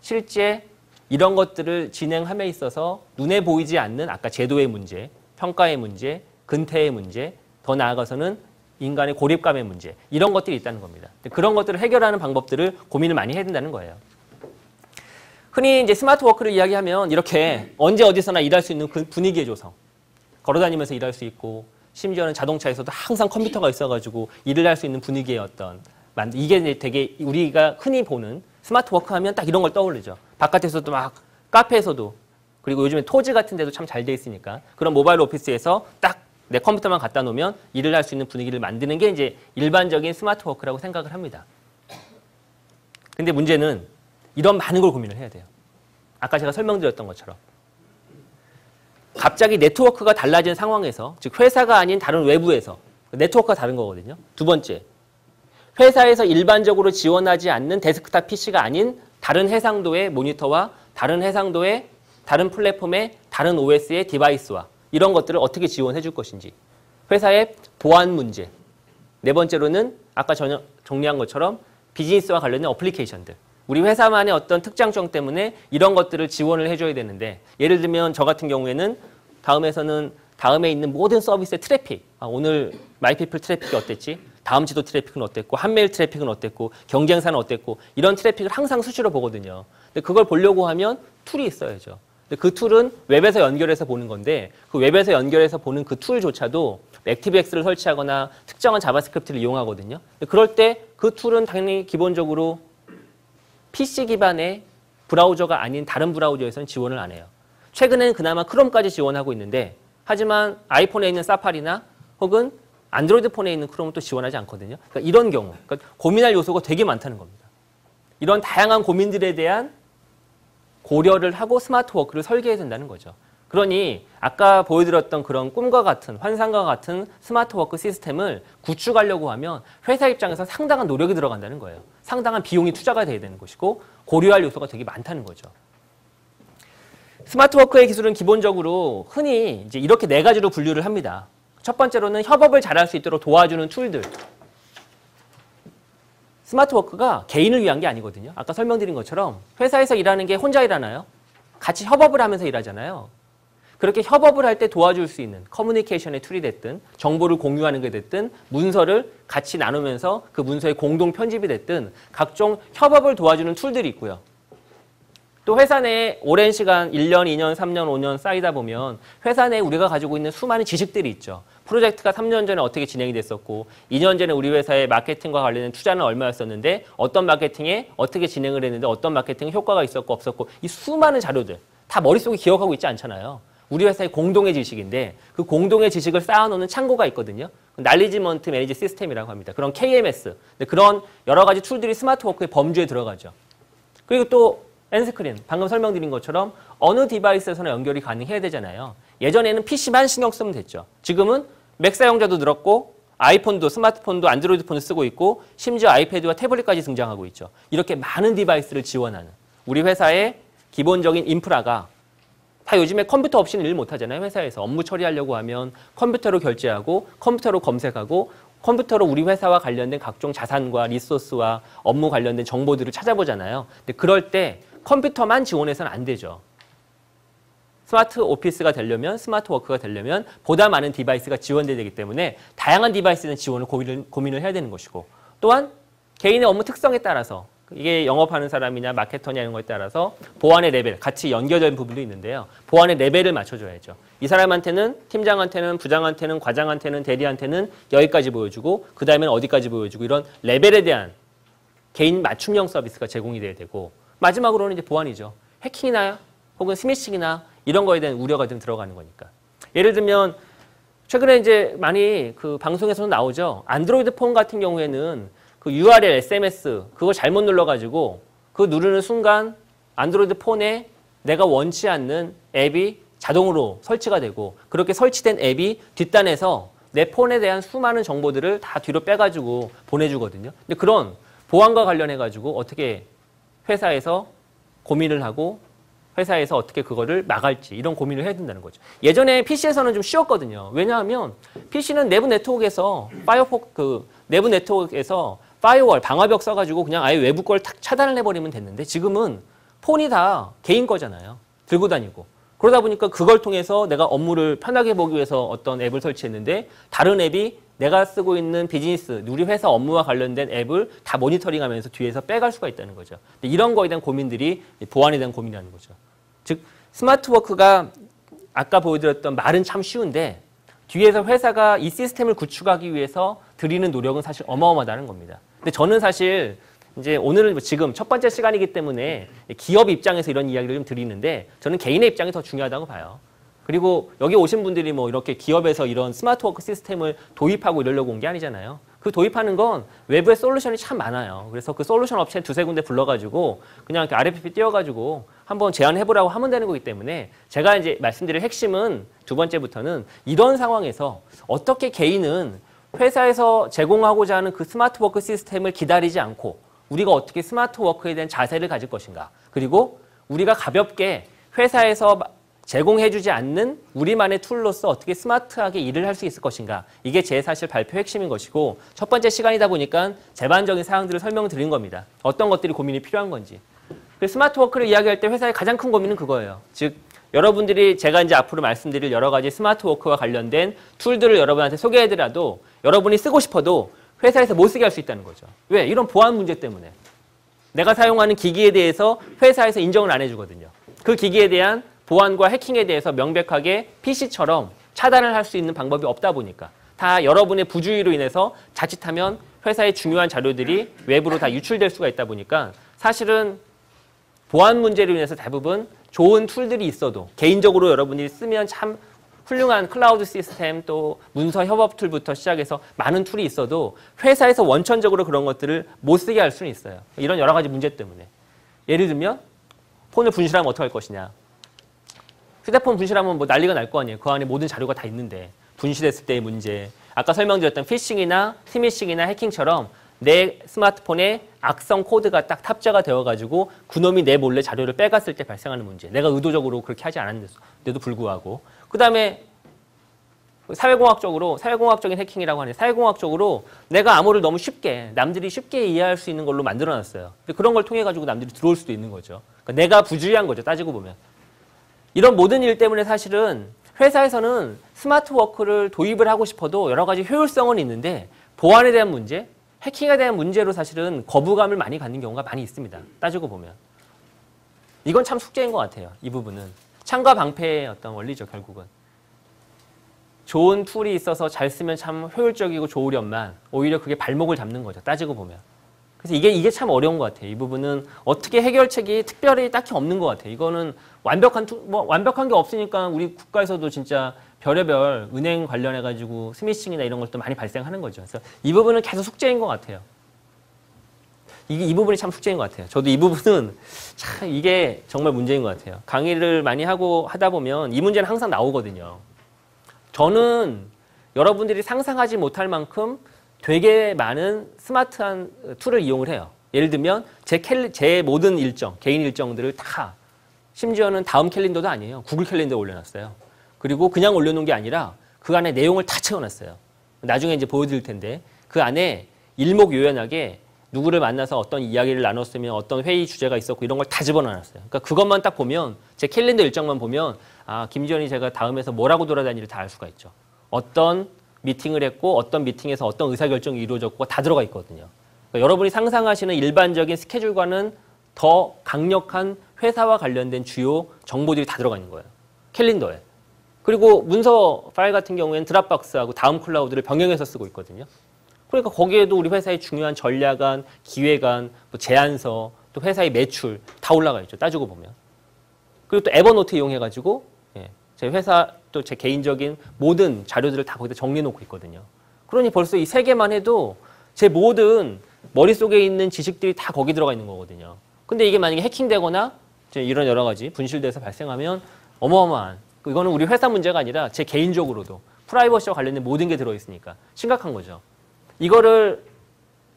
[SPEAKER 1] 실제 이런 것들을 진행함에 있어서 눈에 보이지 않는 아까 제도의 문제, 평가의 문제, 근태의 문제, 더 나아가서는 인간의 고립감의 문제 이런 것들이 있다는 겁니다. 그런 것들을 해결하는 방법들을 고민을 많이 해야 된다는 거예요. 흔히 이제 스마트 워크를 이야기하면 이렇게 언제 어디서나 일할 수 있는 그 분위기의 조성, 걸어다니면서 일할 수 있고 심지어는 자동차에서도 항상 컴퓨터가 있어가지고 일을 할 수 있는 분위기의 어떤 이게 되게 우리가 흔히 보는 스마트 워크 하면 딱 이런 걸 떠올리죠. 바깥에서도 막 카페에서도 그리고 요즘에 토지 같은 데도 참 잘 돼 있으니까 그런 모바일 오피스에서 딱 내 컴퓨터만 갖다 놓으면 일을 할 수 있는 분위기를 만드는 게 이제 일반적인 스마트 워크라고 생각을 합니다. 근데 문제는 이런 많은 걸 고민을 해야 돼요. 아까 제가 설명드렸던 것처럼 갑자기 네트워크가 달라진 상황에서 즉 회사가 아닌 다른 외부에서 네트워크가 다른 거거든요. 두 번째, 회사에서 일반적으로 지원하지 않는 데스크탑 PC가 아닌 다른 해상도의 모니터와 다른 해상도의 다른 플랫폼의 다른 OS의 디바이스와 이런 것들을 어떻게 지원해 줄 것인지 회사의 보안 문제 네 번째로는 아까 정리한 것처럼 비즈니스와 관련된 어플리케이션들 우리 회사만의 어떤 특장점 때문에 이런 것들을 지원을 해줘야 되는데 예를 들면 저 같은 경우에는 다음에 있는 모든 서비스의 트래픽 오늘 마이피플 트래픽이 어땠지? 다음 지도 트래픽은 어땠고 한메일 트래픽은 어땠고 경쟁사는 어땠고 이런 트래픽을 항상 수시로 보거든요. 근데 그걸 보려고 하면 툴이 있어야죠. 근데 그 툴은 웹에서 연결해서 보는 건데 그 웹에서 연결해서 보는 그 툴조차도 액티브엑스를 설치하거나 특정한 자바스크립트를 이용하거든요. 근데 그럴 때 그 툴은 당연히 기본적으로 PC 기반의 브라우저가 아닌 다른 브라우저에서는 지원을 안 해요. 최근에는 그나마 크롬까지 지원하고 있는데 하지만 아이폰에 있는 사파리나 혹은 안드로이드 폰에 있는 크롬은 또 지원하지 않거든요. 그러니까 이런 경우 그러니까 고민할 요소가 되게 많다는 겁니다. 이런 다양한 고민들에 대한 고려를 하고 스마트 워크를 설계해야 된다는 거죠. 그러니 아까 보여드렸던 그런 꿈과 같은 환상과 같은 스마트 워크 시스템을 구축하려고 하면 회사 입장에서 상당한 노력이 들어간다는 거예요. 상당한 비용이 투자가 돼야 되는 것이고 고려할 요소가 되게 많다는 거죠. 스마트 워크의 기술은 기본적으로 흔히 이제 이렇게 네 가지로 분류를 합니다. 첫 번째로는 협업을 잘할 수 있도록 도와주는 툴들. 스마트 워크가 개인을 위한 게 아니거든요. 아까 설명드린 것처럼 회사에서 일하는 게 혼자 일하나요? 같이 협업을 하면서 일하잖아요. 그렇게 협업을 할 때 도와줄 수 있는 커뮤니케이션의 툴이 됐든 정보를 공유하는 게 됐든 문서를 같이 나누면서 그 문서의 공동 편집이 됐든 각종 협업을 도와주는 툴들이 있고요. 또 회사 내에 오랜 시간 1년, 2년, 3년, 5년 쌓이다 보면 회사 내에 우리가 가지고 있는 수많은 지식들이 있죠. 프로젝트가 3년 전에 어떻게 진행이 됐었고 2년 전에 우리 회사의 마케팅과 관련된 투자는 얼마였었는데 어떤 마케팅에 어떻게 진행을 했는데 어떤 마케팅에 효과가 있었고 없었고 이 수많은 자료들 다 머릿속에 기억하고 있지 않잖아요. 우리 회사의 공동의 지식인데 그 공동의 지식을 쌓아놓는 창고가 있거든요. 날리지먼트 매니지 시스템이라고 합니다. 그런 KMS, 그런 여러 가지 툴들이 스마트 워크의 범주에 들어가죠. 그리고 또 엔스크린, 방금 설명드린 것처럼 어느 디바이스에서나 연결이 가능해야 되잖아요. 예전에는 PC만 신경 쓰면 됐죠. 지금은 맥 사용자도 늘었고 아이폰도 스마트폰도 안드로이드 폰을 쓰고 있고 심지어 아이패드와 태블릿까지 등장하고 있죠. 이렇게 많은 디바이스를 지원하는 우리 회사의 기본적인 인프라가 다 요즘에 컴퓨터 없이는 일 못하잖아요. 회사에서 업무 처리하려고 하면 컴퓨터로 결제하고 컴퓨터로 검색하고 컴퓨터로 우리 회사와 관련된 각종 자산과 리소스와 업무 관련된 정보들을 찾아보잖아요. 근데 그럴 때 컴퓨터만 지원해서는 안 되죠. 스마트 오피스가 되려면 스마트 워크가 되려면 보다 많은 디바이스가 지원돼야 되기 때문에 다양한 디바이스는 지원을 고민을 해야 되는 것이고 또한 개인의 업무 특성에 따라서 이게 영업하는 사람이냐 마케터냐 이런 거에 따라서 보안의 레벨 같이 연결된 부분도 있는데요. 보안의 레벨을 맞춰줘야죠. 이 사람한테는 팀장한테는 부장한테는 과장한테는 대리한테는 여기까지 보여주고 그 다음에는 어디까지 보여주고 이런 레벨에 대한 개인 맞춤형 서비스가 제공이 돼야 되고 마지막으로는 이제 보안이죠. 해킹이나 혹은 스미싱이나 이런 거에 대한 우려가 좀 들어가는 거니까. 예를 들면 최근에 이제 많이 그 방송에서도 나오죠. 안드로이드 폰 같은 경우에는 그 URL, SMS 그거 잘못 눌러가지고 그 누르는 순간 안드로이드 폰에 내가 원치 않는 앱이 자동으로 설치가 되고 그렇게 설치된 앱이 뒷단에서 내 폰에 대한 수많은 정보들을 다 뒤로 빼가지고 보내주거든요. 근데 그런 보안과 관련해가지고 어떻게 회사에서 고민을 하고 회사에서 어떻게 그거를 막을지 이런 고민을 해야 된다는 거죠. 예전에 PC에서는 좀 쉬웠거든요. 왜냐하면 PC는 내부 네트워크에서 내부 네트워크에서 파이어월, 방화벽 써가지고 그냥 아예 외부 걸 탁 차단을 해버리면 됐는데 지금은 폰이 다 개인 거잖아요. 들고 다니고. 그러다 보니까 그걸 통해서 내가 업무를 편하게 보기 위해서 어떤 앱을 설치했는데 다른 앱이 내가 쓰고 있는 비즈니스, 우리 회사 업무와 관련된 앱을 다 모니터링하면서 뒤에서 빼갈 수가 있다는 거죠. 이런 거에 대한 고민들이 보안에 대한 고민이라는 거죠. 즉 스마트워크가 아까 보여드렸던 말은 참 쉬운데 뒤에서 회사가 이 시스템을 구축하기 위해서 들이는 노력은 사실 어마어마하다는 겁니다. 근데 저는 사실 이제 오늘은 지금 첫 번째 시간이기 때문에 기업 입장에서 이런 이야기를 좀 드리는데 저는 개인의 입장이 더 중요하다고 봐요. 그리고 여기 오신 분들이 뭐 이렇게 기업에서 이런 스마트워크 시스템을 도입하고 이러려고 온 게 아니잖아요. 그 도입하는 건 외부에 솔루션이 참 많아요. 그래서 그 솔루션 업체 두세 군데 불러가지고 그냥 이렇게 RFP 띄워가지고 한번 제안해보라고 하면 되는 거기 때문에 제가 이제 말씀드릴 핵심은 두 번째부터는 이런 상황에서 어떻게 개인은 회사에서 제공하고자 하는 그 스마트워크 시스템을 기다리지 않고 우리가 어떻게 스마트워크에 대한 자세를 가질 것인가. 그리고 우리가 가볍게 회사에서 제공해주지 않는 우리만의 툴로서 어떻게 스마트하게 일을 할 수 있을 것인가. 이게 제 사실 발표 핵심인 것이고 첫 번째 시간이다 보니까 제반적인 사항들을 설명드린 겁니다. 어떤 것들이 고민이 필요한 건지. 스마트워크를 이야기할 때 회사의 가장 큰 고민은 그거예요. 즉 여러분들이 제가 이제 앞으로 말씀드릴 여러 가지 스마트워크와 관련된 툴들을 여러분한테 소개해드려도 여러분이 쓰고 싶어도 회사에서 못 쓰게 할 수 있다는 거죠. 왜? 이런 보안 문제 때문에. 내가 사용하는 기기에 대해서 회사에서 인정을 안 해주거든요. 그 기기에 대한 보안과 해킹에 대해서 명백하게 PC처럼 차단을 할 수 있는 방법이 없다 보니까 다 여러분의 부주의로 인해서 자칫하면 회사의 중요한 자료들이 외부로 다 유출될 수가 있다 보니까 사실은 보안 문제로 인해서 대부분 좋은 툴들이 있어도 개인적으로 여러분이 쓰면 참 훌륭한 클라우드 시스템 또 문서 협업 툴부터 시작해서 많은 툴이 있어도 회사에서 원천적으로 그런 것들을 못 쓰게 할 수는 있어요. 이런 여러 가지 문제 때문에. 예를 들면 폰을 분실하면 어떻게 할 것이냐. 휴대폰 분실하면 뭐 난리가 날 거 아니에요. 그 안에 모든 자료가 다 있는데. 분실했을 때의 문제. 아까 설명드렸던 피싱이나 스미싱이나 해킹처럼 내 스마트폰에 악성 코드가 딱 탑재가 되어가지고 그놈이 내 몰래 자료를 빼갔을 때 발생하는 문제. 내가 의도적으로 그렇게 하지 않았는데도 불구하고. 그 다음에 사회공학적인 해킹이라고 하는데 사회공학적으로 내가 암호를 너무 쉽게 남들이 쉽게 이해할 수 있는 걸로 만들어놨어요. 근데 그런 걸 통해가지고 남들이 들어올 수도 있는 거죠. 그러니까 내가 부주의한 거죠. 따지고 보면. 이런 모든 일 때문에 사실은 회사에서는 스마트워크를 도입을 하고 싶어도 여러 가지 효율성은 있는데 보안에 대한 문제, 해킹에 대한 문제로 사실은 거부감을 많이 갖는 경우가 많이 있습니다. 따지고 보면. 이건 참 숙제인 것 같아요. 이 부분은. 창과 방패의 어떤 원리죠, 결국은. 좋은 툴이 있어서 잘 쓰면 참 효율적이고 좋으련만 오히려 그게 발목을 잡는 거죠. 따지고 보면. 그래서 이게 참 어려운 것 같아요. 이 부분은 어떻게 해결책이 특별히 딱히 없는 것 같아요. 이거는 완벽한 게 없으니까 우리 국가에서도 진짜 별의별 은행 관련해가지고 스미싱이나 이런 것도 많이 발생하는 거죠. 그래서 이 부분은 계속 숙제인 것 같아요. 이 부분이 참 숙제인 것 같아요. 저도 이 부분은 참 이게 정말 문제인 것 같아요. 강의를 많이 하다 보면 이 문제는 항상 나오거든요. 저는 여러분들이 상상하지 못할 만큼 되게 많은 스마트한 툴을 이용을 해요. 예를 들면 제 모든 일정, 개인 일정들을 다 심지어는 다음 캘린더도 아니에요. 구글 캘린더에 올려놨어요. 그리고 그냥 올려놓은 게 아니라 그 안에 내용을 다 채워놨어요. 나중에 이제 보여드릴 텐데 그 안에 일목요연하게 누구를 만나서 어떤 이야기를 나눴으면 어떤 회의 주제가 있었고 이런 걸 다 집어넣어놨어요. 그러니까 그것만 딱 보면 제 캘린더 일정만 보면 아 김지현이 제가 다음에서 뭐라고 돌아다니를 다 알 수가 있죠. 어떤 미팅을 했고 어떤 미팅에서 어떤 의사결정이 이루어졌고 다 들어가 있거든요. 그러니까 여러분이 상상하시는 일반적인 스케줄과는 더 강력한 회사와 관련된 주요 정보들이 다 들어가 있는 거예요. 캘린더에. 그리고 문서 파일 같은 경우에는 드랍박스하고 다음 클라우드를 병행해서 쓰고 있거든요. 그러니까 거기에도 우리 회사의 중요한 전략안, 기획안, 또 제안서, 또 회사의 매출 다 올라가 있죠. 따지고 보면. 그리고 또 에버노트 이용해가지고 제 회사 또 제 개인적인 모든 자료들을 다 거기다 정리해놓고 있거든요. 그러니 벌써 이 3개만 해도 제 모든 머릿속에 있는 지식들이 다 거기 들어가 있는 거거든요. 근데 이게 만약에 해킹되거나 이런 여러 가지 분실돼서 발생하면 어마어마한, 이거는 우리 회사 문제가 아니라 제 개인적으로도 프라이버시와 관련된 모든 게 들어있으니까 심각한 거죠. 이거를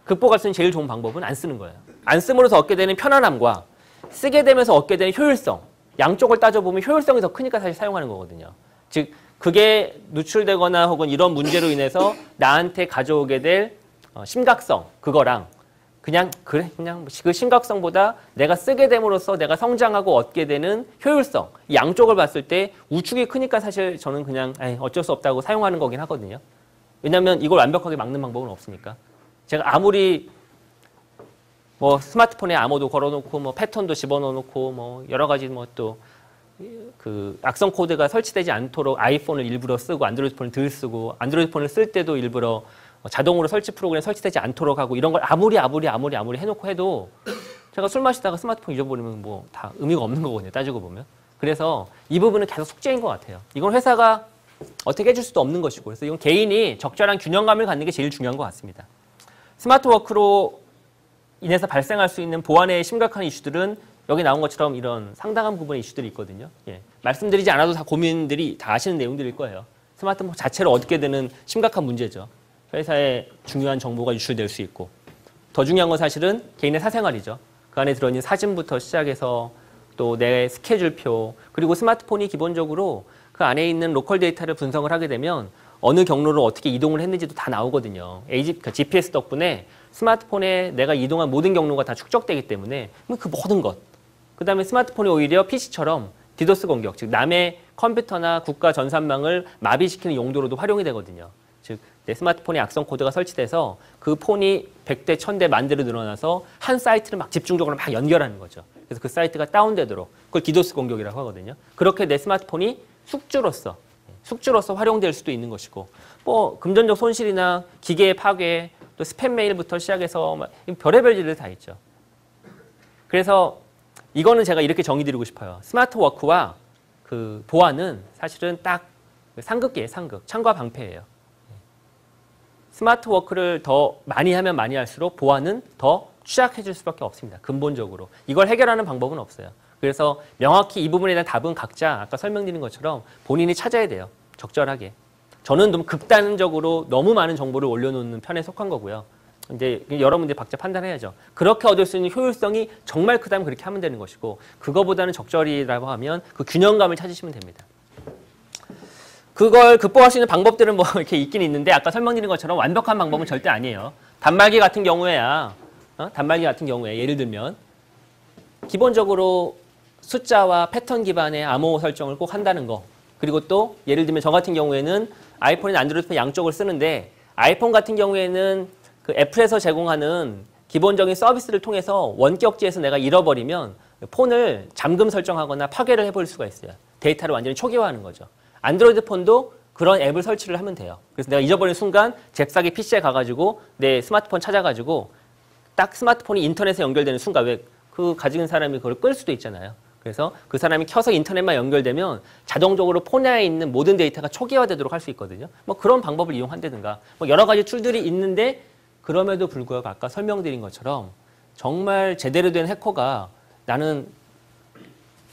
[SPEAKER 1] 극복할 수 있는 제일 좋은 방법은 안 쓰는 거예요. 안 씀으로써 얻게 되는 편안함과 쓰게 되면서 얻게 되는 효율성, 양쪽을 따져보면 효율성이 더 크니까 사실 사용하는 거거든요. 즉 그게 누출되거나 혹은 이런 문제로 인해서 나한테 가져오게 될 심각성, 그거랑 그냥 그 심각성보다 내가 쓰게 됨으로써 내가 성장하고 얻게 되는 효율성, 이 양쪽을 봤을 때 우측이 크니까 사실 저는 그냥 어쩔 수 없다고 사용하는 거긴 하거든요. 왜냐하면 이걸 완벽하게 막는 방법은 없으니까. 제가 아무리 뭐 스마트폰에 암호도 걸어놓고 뭐 패턴도 집어넣어놓고 뭐 여러 가지 뭐 또 그 악성 코드가 설치되지 않도록 아이폰을 일부러 쓰고 안드로이드 폰을 덜 쓰고 안드로이드 폰을 쓸 때도 일부러 자동으로 설치 프로그램 설치되지 않도록 하고 이런 걸 아무리 해놓고 해도 제가 술 마시다가 스마트폰 잊어버리면 뭐 다 의미가 없는 거거든요. 따지고 보면. 그래서 이 부분은 계속 숙제인 것 같아요. 이건 회사가 어떻게 해줄 수도 없는 것이고 그래서 이건 개인이 적절한 균형감을 갖는 게 제일 중요한 것 같습니다. 스마트 워크로 인해서 발생할 수 있는 보안의 심각한 이슈들은 여기 나온 것처럼 이런 상당한 부분의 이슈들이 있거든요. 예. 말씀드리지 않아도 다 고민들이 다 아시는 내용들일 거예요. 스마트폰 자체를 얻게 되는 심각한 문제죠. 회사에 중요한 정보가 유출될 수 있고 더 중요한 건 사실은 개인의 사생활이죠. 그 안에 들어있는 사진부터 시작해서 또 내 스케줄표 그리고 스마트폰이 기본적으로 그 안에 있는 로컬 데이터를 분석을 하게 되면 어느 경로로 어떻게 이동을 했는지도 다 나오거든요. GPS 덕분에 스마트폰에 내가 이동한 모든 경로가 다 축적되기 때문에 그 모든 것. 그 다음에 스마트폰이 오히려 PC처럼 디도스 공격, 즉 남의 컴퓨터나 국가 전산망을 마비시키는 용도로도 활용이 되거든요. 즉 내 스마트폰에 악성 코드가 설치돼서 그 폰이 100대, 1000대, 만대로 늘어나서 한 사이트를 막 집중적으로 막 연결하는 거죠. 그래서 그 사이트가 다운되도록 그걸 디도스 공격이라고 하거든요. 그렇게 내 스마트폰이 숙주로서 활용될 수도 있는 것이고 뭐 금전적 손실이나 기계의 파괴 또 스팸 메일부터 시작해서 막 별의별 일들 다 있죠. 그래서 이거는 제가 이렇게 정의드리고 싶어요. 스마트 워크와 그 보안은 사실은 딱 상극이에요. 상극. 창과 방패예요. 스마트 워크를 더 많이 하면 많이 할수록 보안은 더 취약해질 수밖에 없습니다. 근본적으로. 이걸 해결하는 방법은 없어요. 그래서 명확히 이 부분에 대한 답은 각자 아까 설명드린 것처럼 본인이 찾아야 돼요. 적절하게. 저는 좀 극단적으로 너무 많은 정보를 올려놓는 편에 속한 거고요. 이제 여러분들이 각자 판단해야죠. 그렇게 얻을 수 있는 효율성이 정말 크다면 그렇게 하면 되는 것이고 그거보다는 적절히라고 하면 그 균형감을 찾으시면 됩니다. 그걸 극복할 수 있는 방법들은 뭐 이렇게 있긴 있는데 아까 설명드린 것처럼 완벽한 방법은 절대 아니에요. 단말기 같은 경우에야 예를 들면 기본적으로 숫자와 패턴 기반의 암호 설정을 꼭 한다는 거. 그리고 또 예를 들면 저 같은 경우에는 아이폰이나 안드로이드 폰 양쪽을 쓰는데 아이폰 같은 경우에는 그 애플에서 제공하는 기본적인 서비스를 통해서 원격지에서 내가 잃어버리면 폰을 잠금 설정하거나 파괴를 해볼 수가 있어요. 데이터를 완전히 초기화하는 거죠. 안드로이드 폰도 그런 앱을 설치를 하면 돼요. 그래서 내가 잊어버린 순간 잽싸게 PC에 가가지고 내 스마트폰 찾아가지고 딱 스마트폰이 인터넷에 연결되는 순간 왜 그 가진 사람이 그걸 끌 수도 있잖아요. 그래서 그 사람이 켜서 인터넷만 연결되면 자동적으로 폰에 있는 모든 데이터가 초기화되도록 할 수 있거든요. 뭐 그런 방법을 이용한다든가 뭐 여러 가지 툴들이 있는데 그럼에도 불구하고 아까 설명드린 것처럼 정말 제대로 된 해커가 나는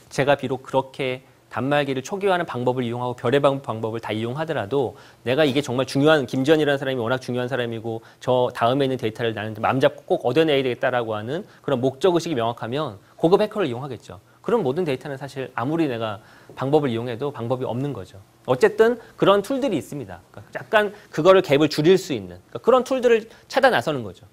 [SPEAKER 1] 제가 비록 그렇게 단말기를 초기화하는 방법을 이용하고 별의 방법을 다 이용하더라도 내가 이게 정말 중요한 김지현이라는 사람이 워낙 중요한 사람이고 저 다음에 있는 데이터를 나는 마음 잡고 꼭 얻어내야 되겠다라고 하는 그런 목적의식이 명확하면 고급 해커를 이용하겠죠. 그런 모든 데이터는 사실 아무리 내가 방법을 이용해도 방법이 없는 거죠. 어쨌든 그런 툴들이 있습니다. 그러니까 약간 그거를 갭을 줄일 수 있는 그런 툴들을 찾아 나서는 거죠.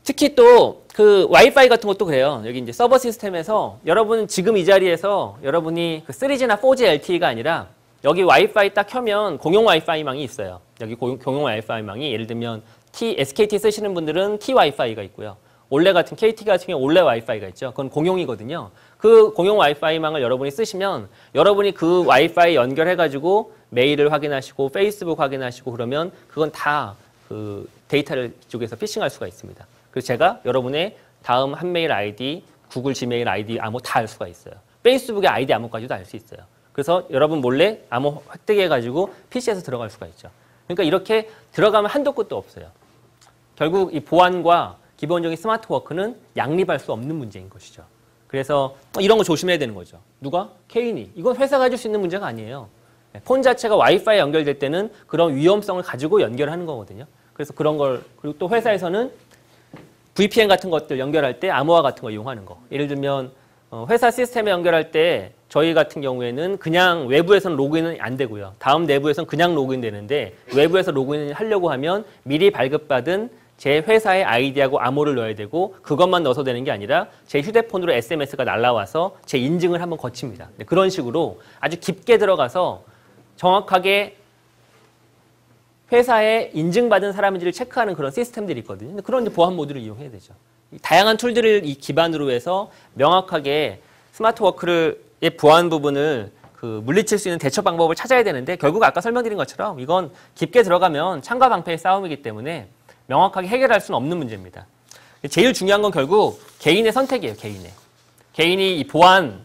[SPEAKER 1] 특히 또 그 와이파이 같은 것도 그래요. 여기 이제 서버 시스템에서 여러분 지금 이 자리에서 여러분이 그 3G나 4G LTE가 아니라 여기 와이파이 딱 켜면 공용 와이파이망이 있어요. 여기 공용 와이파이망이 예를 들면 SKT 쓰시는 분들은 T 와이파이가 있고요. 올레 같은 KT 같은 경우 올레 와이파이가 있죠. 그건 공용이거든요. 그 공용 와이파이망을 여러분이 쓰시면 여러분이 그 와이파이 연결해가지고 메일을 확인하시고 페이스북 확인하시고 그러면 그건 다 그 데이터를 이쪽에서 피싱할 수가 있습니다. 그래서 제가 여러분의 다음 한메일 아이디, 구글 지메일 아이디 암호 다 알 수가 있어요. 페이스북의 아이디 암호까지도 알 수 있어요. 그래서 여러분 몰래 암호 획득해가지고 PC에서 들어갈 수가 있죠. 그러니까 이렇게 들어가면 한도 끝도 없어요. 결국 이 보안과 기본적인 스마트 워크는 양립할 수 없는 문제인 것이죠. 그래서 이런 거 조심해야 되는 거죠. 누가? 개인이. 이건 회사가 해줄 수 있는 문제가 아니에요. 폰 자체가 와이파이에 연결될 때는 그런 위험성을 가지고 연결하는 거거든요. 그래서 그런 걸, 그리고 또 회사에서는 VPN 같은 것들 연결할 때 암호화 같은 거 이용하는 거. 예를 들면 회사 시스템에 연결할 때 저희 같은 경우에는 그냥 외부에서는 로그인은 안 되고요. 다음 내부에서는 그냥 로그인 되는데 외부에서 로그인 하려고 하면 미리 발급받은 제 회사의 아이디하고 암호를 넣어야 되고 그것만 넣어서 되는 게 아니라 제 휴대폰으로 SMS가 날라와서 제 인증을 한번 거칩니다. 그런 식으로 아주 깊게 들어가서 정확하게 회사에 인증받은 사람인지를 체크하는 그런 시스템들이 있거든요. 근데 그런 보안 모드를 이용해야 되죠. 다양한 툴들을 이 기반으로 해서 명확하게 스마트워크의 보안 부분을 물리칠 수 있는 대처 방법을 찾아야 되는데 결국 아까 설명드린 것처럼 이건 깊게 들어가면 창과 방패의 싸움이기 때문에 명확하게 해결할 수는 없는 문제입니다. 제일 중요한 건 결국 개인의 선택이에요. 개인이 이 보안,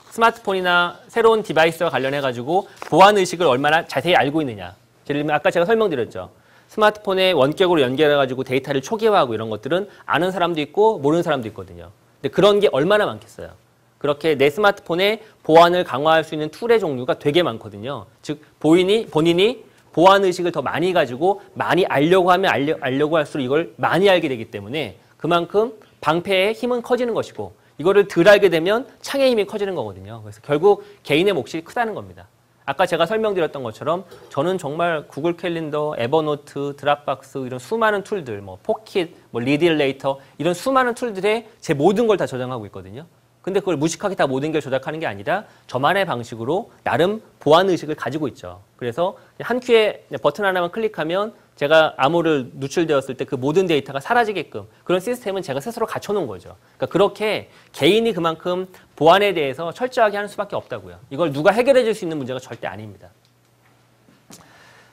[SPEAKER 1] 스마트폰이나 새로운 디바이스와 관련해가지고 보안 의식을 얼마나 자세히 알고 있느냐. 예를 들면 아까 제가 설명드렸죠. 스마트폰에 원격으로 연결해가지고 데이터를 초기화하고 이런 것들은 아는 사람도 있고 모르는 사람도 있거든요. 근데 그런 게 얼마나 많겠어요. 그렇게 내 스마트폰에 보안을 강화할 수 있는 툴의 종류가 되게 많거든요. 즉 본인이 보안 의식을 더 많이 가지고 많이 알려고 하면 알려고 할수록 이걸 많이 알게 되기 때문에 그만큼 방패의 힘은 커지는 것이고 이거를 덜 알게 되면 창의 힘이 커지는 거거든요. 그래서 결국 개인의 몫이 크다는 겁니다. 아까 제가 설명드렸던 것처럼 저는 정말 구글 캘린더, 에버노트, 드랍박스 이런 수많은 툴들, 뭐 포킷, 뭐 리딜레이터 이런 수많은 툴들에 제 모든 걸 다 저장하고 있거든요. 근데 그걸 무식하게 다 모든 걸 조작하는 게 아니라 저만의 방식으로 나름 보안 의식을 가지고 있죠. 그래서 한 큐에 버튼 하나만 클릭하면 제가 암호를 누출되었을 때 그 모든 데이터가 사라지게끔 그런 시스템은 제가 스스로 갖춰놓은 거죠. 그러니까 그렇게 개인이 그만큼 보안에 대해서 철저하게 하는 수밖에 없다고요. 이걸 누가 해결해 줄 수 있는 문제가 절대 아닙니다.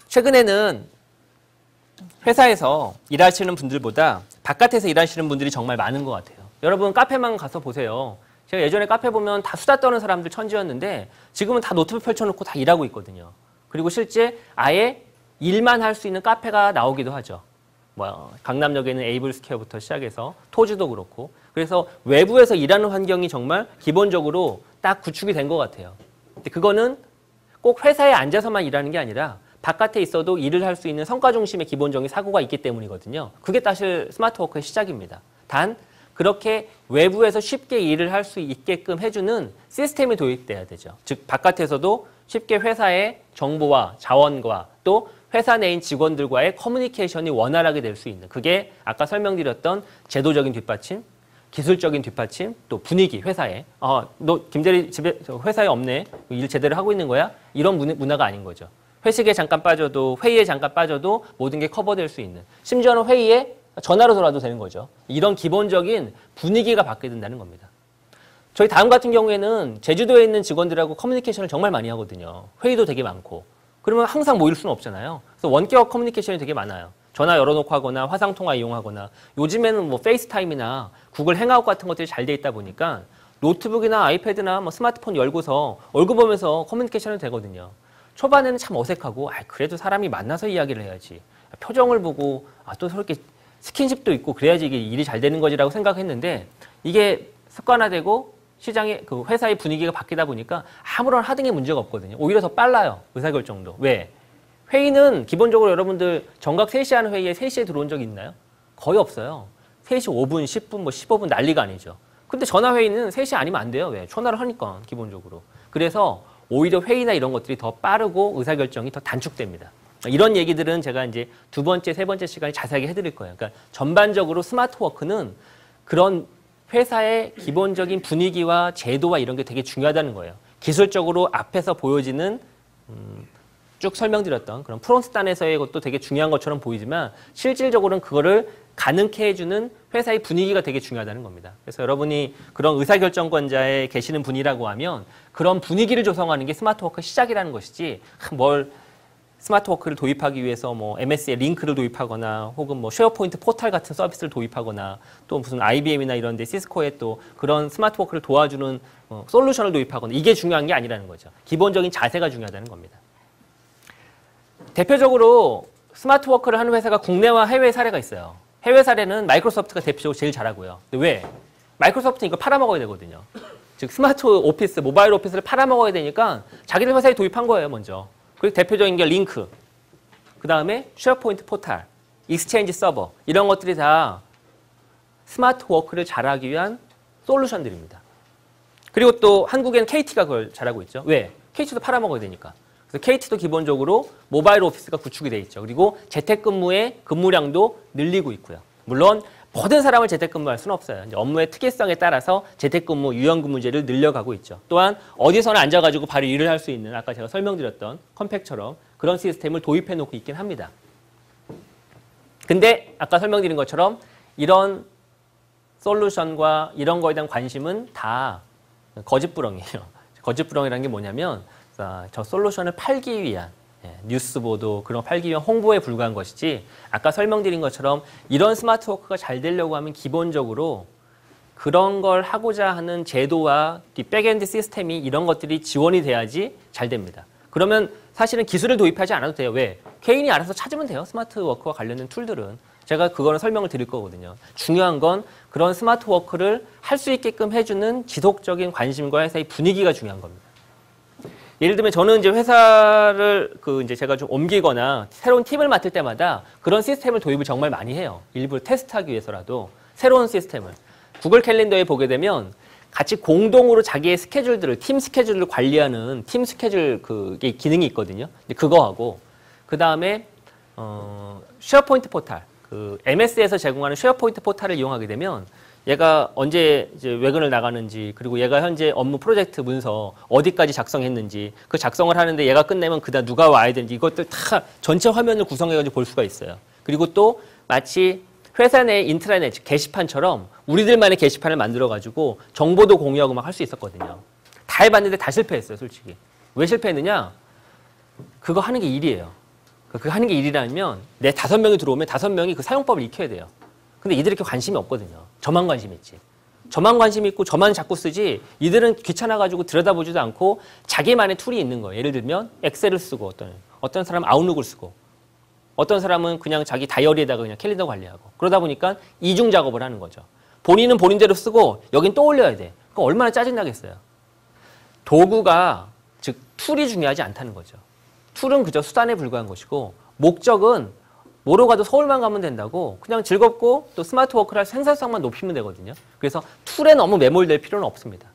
[SPEAKER 1] 최근에는 회사에서 일하시는 분들보다 바깥에서 일하시는 분들이 정말 많은 것 같아요. 여러분 카페만 가서 보세요. 제가 예전에 카페 보면 다 수다 떠는 사람들 천지였는데 지금은 다 노트북 펼쳐놓고 다 일하고 있거든요. 그리고 실제 아예 일만 할 수 있는 카페가 나오기도 하죠. 강남역에는 에이블스퀘어부터 시작해서 토지도 그렇고 그래서 외부에서 일하는 환경이 정말 기본적으로 딱 구축이 된 것 같아요. 근데 그거는 꼭 회사에 앉아서만 일하는 게 아니라 바깥에 있어도 일을 할 수 있는 성과 중심의 기본적인 사고가 있기 때문이거든요. 그게 사실 스마트워크의 시작입니다. 단 그렇게 외부에서 쉽게 일을 할 수 있게끔 해주는 시스템이 도입돼야 되죠. 즉 바깥에서도 쉽게 회사의 정보와 자원과 또 회사 내인 직원들과의 커뮤니케이션이 원활하게 될 수 있는 그게 아까 설명드렸던 제도적인 뒷받침, 기술적인 뒷받침, 또 분위기 회사에 너 김대리 집에 회사에 없네 일 제대로 하고 있는 거야? 이런 문화가 아닌 거죠. 회식에 잠깐 빠져도 회의에 잠깐 빠져도 모든 게 커버될 수 있는 심지어는 회의에 전화로 돌아도 되는 거죠. 이런 기본적인 분위기가 바뀌어야 된다는 겁니다. 저희 다음 같은 경우에는 제주도에 있는 직원들하고 커뮤니케이션을 정말 많이 하거든요. 회의도 되게 많고. 그러면 항상 모일 수는 없잖아요. 그래서 원격 커뮤니케이션이 되게 많아요. 전화 열어놓고 하거나 화상통화 이용하거나 요즘에는 뭐 페이스타임이나 구글 행아웃 같은 것들이 잘 돼 있다 보니까 노트북이나 아이패드나 뭐 스마트폰 열고서 얼굴 보면서 커뮤니케이션이 되거든요. 초반에는 참 어색하고 그래도 사람이 만나서 이야기를 해야지. 표정을 보고 또 저렇게 스킨십도 있고 그래야지 이게 일이 잘 되는 거지라고 생각했는데 이게 습관화되고 시장의 그 회사의 분위기가 바뀌다 보니까 아무런 하등의 문제가 없거든요. 오히려 더 빨라요. 의사결정도. 왜? 회의는 기본적으로 여러분들 정각 3시에 하는 회의에 3시에 들어온 적이 있나요? 거의 없어요. 3시 5분, 10분, 15분 난리가 아니죠. 근데 전화회의는 3시 아니면 안 돼요. 왜? 전화를 하니까 기본적으로. 그래서 오히려 회의나 이런 것들이 더 빠르고 의사결정이 더 단축됩니다. 이런 얘기들은 제가 이제 2번째, 3번째 시간에 자세하게 해드릴 거예요. 그러니까 전반적으로 스마트워크는 그런 회사의 기본적인 분위기와 제도와 이런 게 되게 중요하다는 거예요. 기술적으로 앞에서 보여지는 쭉 설명드렸던 그런 프론스단에서의 것도 되게 중요한 것처럼 보이지만 실질적으로는 그거를 가능케 해주는 회사의 분위기가 되게 중요하다는 겁니다. 그래서 여러분이 그런 의사결정권자에 계시는 분이라고 하면 그런 분위기를 조성하는 게 스마트워크 시작이라는 것이지 뭘 스마트워크를 도입하기 위해서 뭐 MS에 링크를 도입하거나 혹은 뭐 쉐어포인트 포탈 같은 서비스를 도입하거나 또 무슨 IBM이나 이런 데 시스코에 또 그런 스마트워크를 도와주는 솔루션을 도입하거나 이게 중요한 게 아니라는 거죠. 기본적인 자세가 중요하다는 겁니다. 대표적으로 스마트워크를 하는 회사가 국내와 해외 사례가 있어요. 해외 사례는 마이크로소프트가 대표적으로 제일 잘하고요. 근데 왜? 마이크로소프트는 이거 팔아먹어야 되거든요. 즉 스마트 오피스, 모바일 오피스를 팔아먹어야 되니까 자기들 회사에 도입한 거예요, 먼저. 그리고 대표적인 게 링크, 그 다음에 쉐어포인트 포탈, 익스체인지 서버 이런 것들이 다 스마트 워크를 잘하기 위한 솔루션들입니다. 그리고 또 한국엔 KT가 그걸 잘하고 있죠. 왜? KT도 팔아먹어야 되니까. 그래서 KT도 기본적으로 모바일 오피스가 구축이 돼 있죠. 그리고 재택근무의 근무량도 늘리고 있고요. 물론 모든 사람을 재택근무할 수는 없어요. 이제 업무의 특이성에 따라서 재택근무, 유연근무제를 늘려가고 있죠. 또한 어디서나 앉아가지고 바로 일을 할 수 있는 아까 제가 설명드렸던 컴팩처럼 그런 시스템을 도입해 놓고 있긴 합니다. 근데 아까 설명드린 것처럼 이런 솔루션과 이런 거에 대한 관심은 다 거짓부렁이에요. 거짓부렁이라는 게 뭐냐면 저 솔루션을 팔기 위한 뉴스 보도 그런 거 팔기 위한 홍보에 불과한 것이지 아까 설명드린 것처럼 이런 스마트 워크가 잘 되려고 하면 기본적으로 그런 걸 하고자 하는 제도와 백엔드 시스템이 이런 것들이 지원이 돼야지 잘 됩니다. 그러면 사실은 기술을 도입하지 않아도 돼요. 왜? 개인이 알아서 찾으면 돼요. 스마트 워크와 관련된 툴들은. 제가 그거는 설명을 드릴 거거든요. 중요한 건 그런 스마트 워크를 할 수 있게끔 해주는 지속적인 관심과 회사의 분위기가 중요한 겁니다. 예를 들면 저는 이제 회사를 이제 제가 좀 옮기거나 새로운 팀을 맡을 때마다 그런 시스템을 도입을 정말 많이 해요. 일부러 테스트하기 위해서라도 새로운 시스템을. 구글 캘린더에 보게 되면 같이 공동으로 자기의 스케줄들을, 팀 스케줄을 관리하는 팀 스케줄 그게 기능이 있거든요. 그거하고 그 다음에 쉐어포인트 포탈, MS에서 제공하는 쉐어포인트 포탈을 이용하게 되면 얘가 언제 이제 외근을 나가는지 그리고 얘가 현재 업무 프로젝트 문서 어디까지 작성했는지 그 작성을 하는데 얘가 끝내면 그다음 누가 와야 되는지 이것들 다 전체 화면을 구성해가지고 볼 수가 있어요. 그리고 또 마치 회사 내 인트라넷 게시판처럼 우리들만의 게시판을 만들어가지고 정보도 공유하고 막 할 수 있었거든요. 다 해봤는데 다 실패했어요, 솔직히. 왜 실패했느냐? 그거 하는 게 일이에요. 그거 하는 게 일이라면 내 5명이 들어오면 5명이 그 사용법을 익혀야 돼요. 근데 이들이 이렇게 관심이 없거든요. 저만 관심 있지. 저만 관심 있고 저만 자꾸 쓰지 이들은 귀찮아가지고 들여다보지도 않고 자기만의 툴이 있는 거예요. 예를 들면 엑셀을 쓰고 어떤 사람은 아웃룩을 쓰고 어떤 사람은 그냥 자기 다이어리에다가 그냥 캘린더 관리하고 그러다 보니까 이중 작업을 하는 거죠. 본인은 본인대로 쓰고 여긴 또 올려야 돼. 그럼 얼마나 짜증나겠어요. 도구가 즉 툴이 중요하지 않다는 거죠. 툴은 그저 수단에 불과한 것이고 목적은 뭐로 가도 서울만 가면 된다고 그냥 즐겁고 또 스마트 워크를 할 생산성만 높이면 되거든요. 그래서 툴에 너무 매몰될 필요는 없습니다.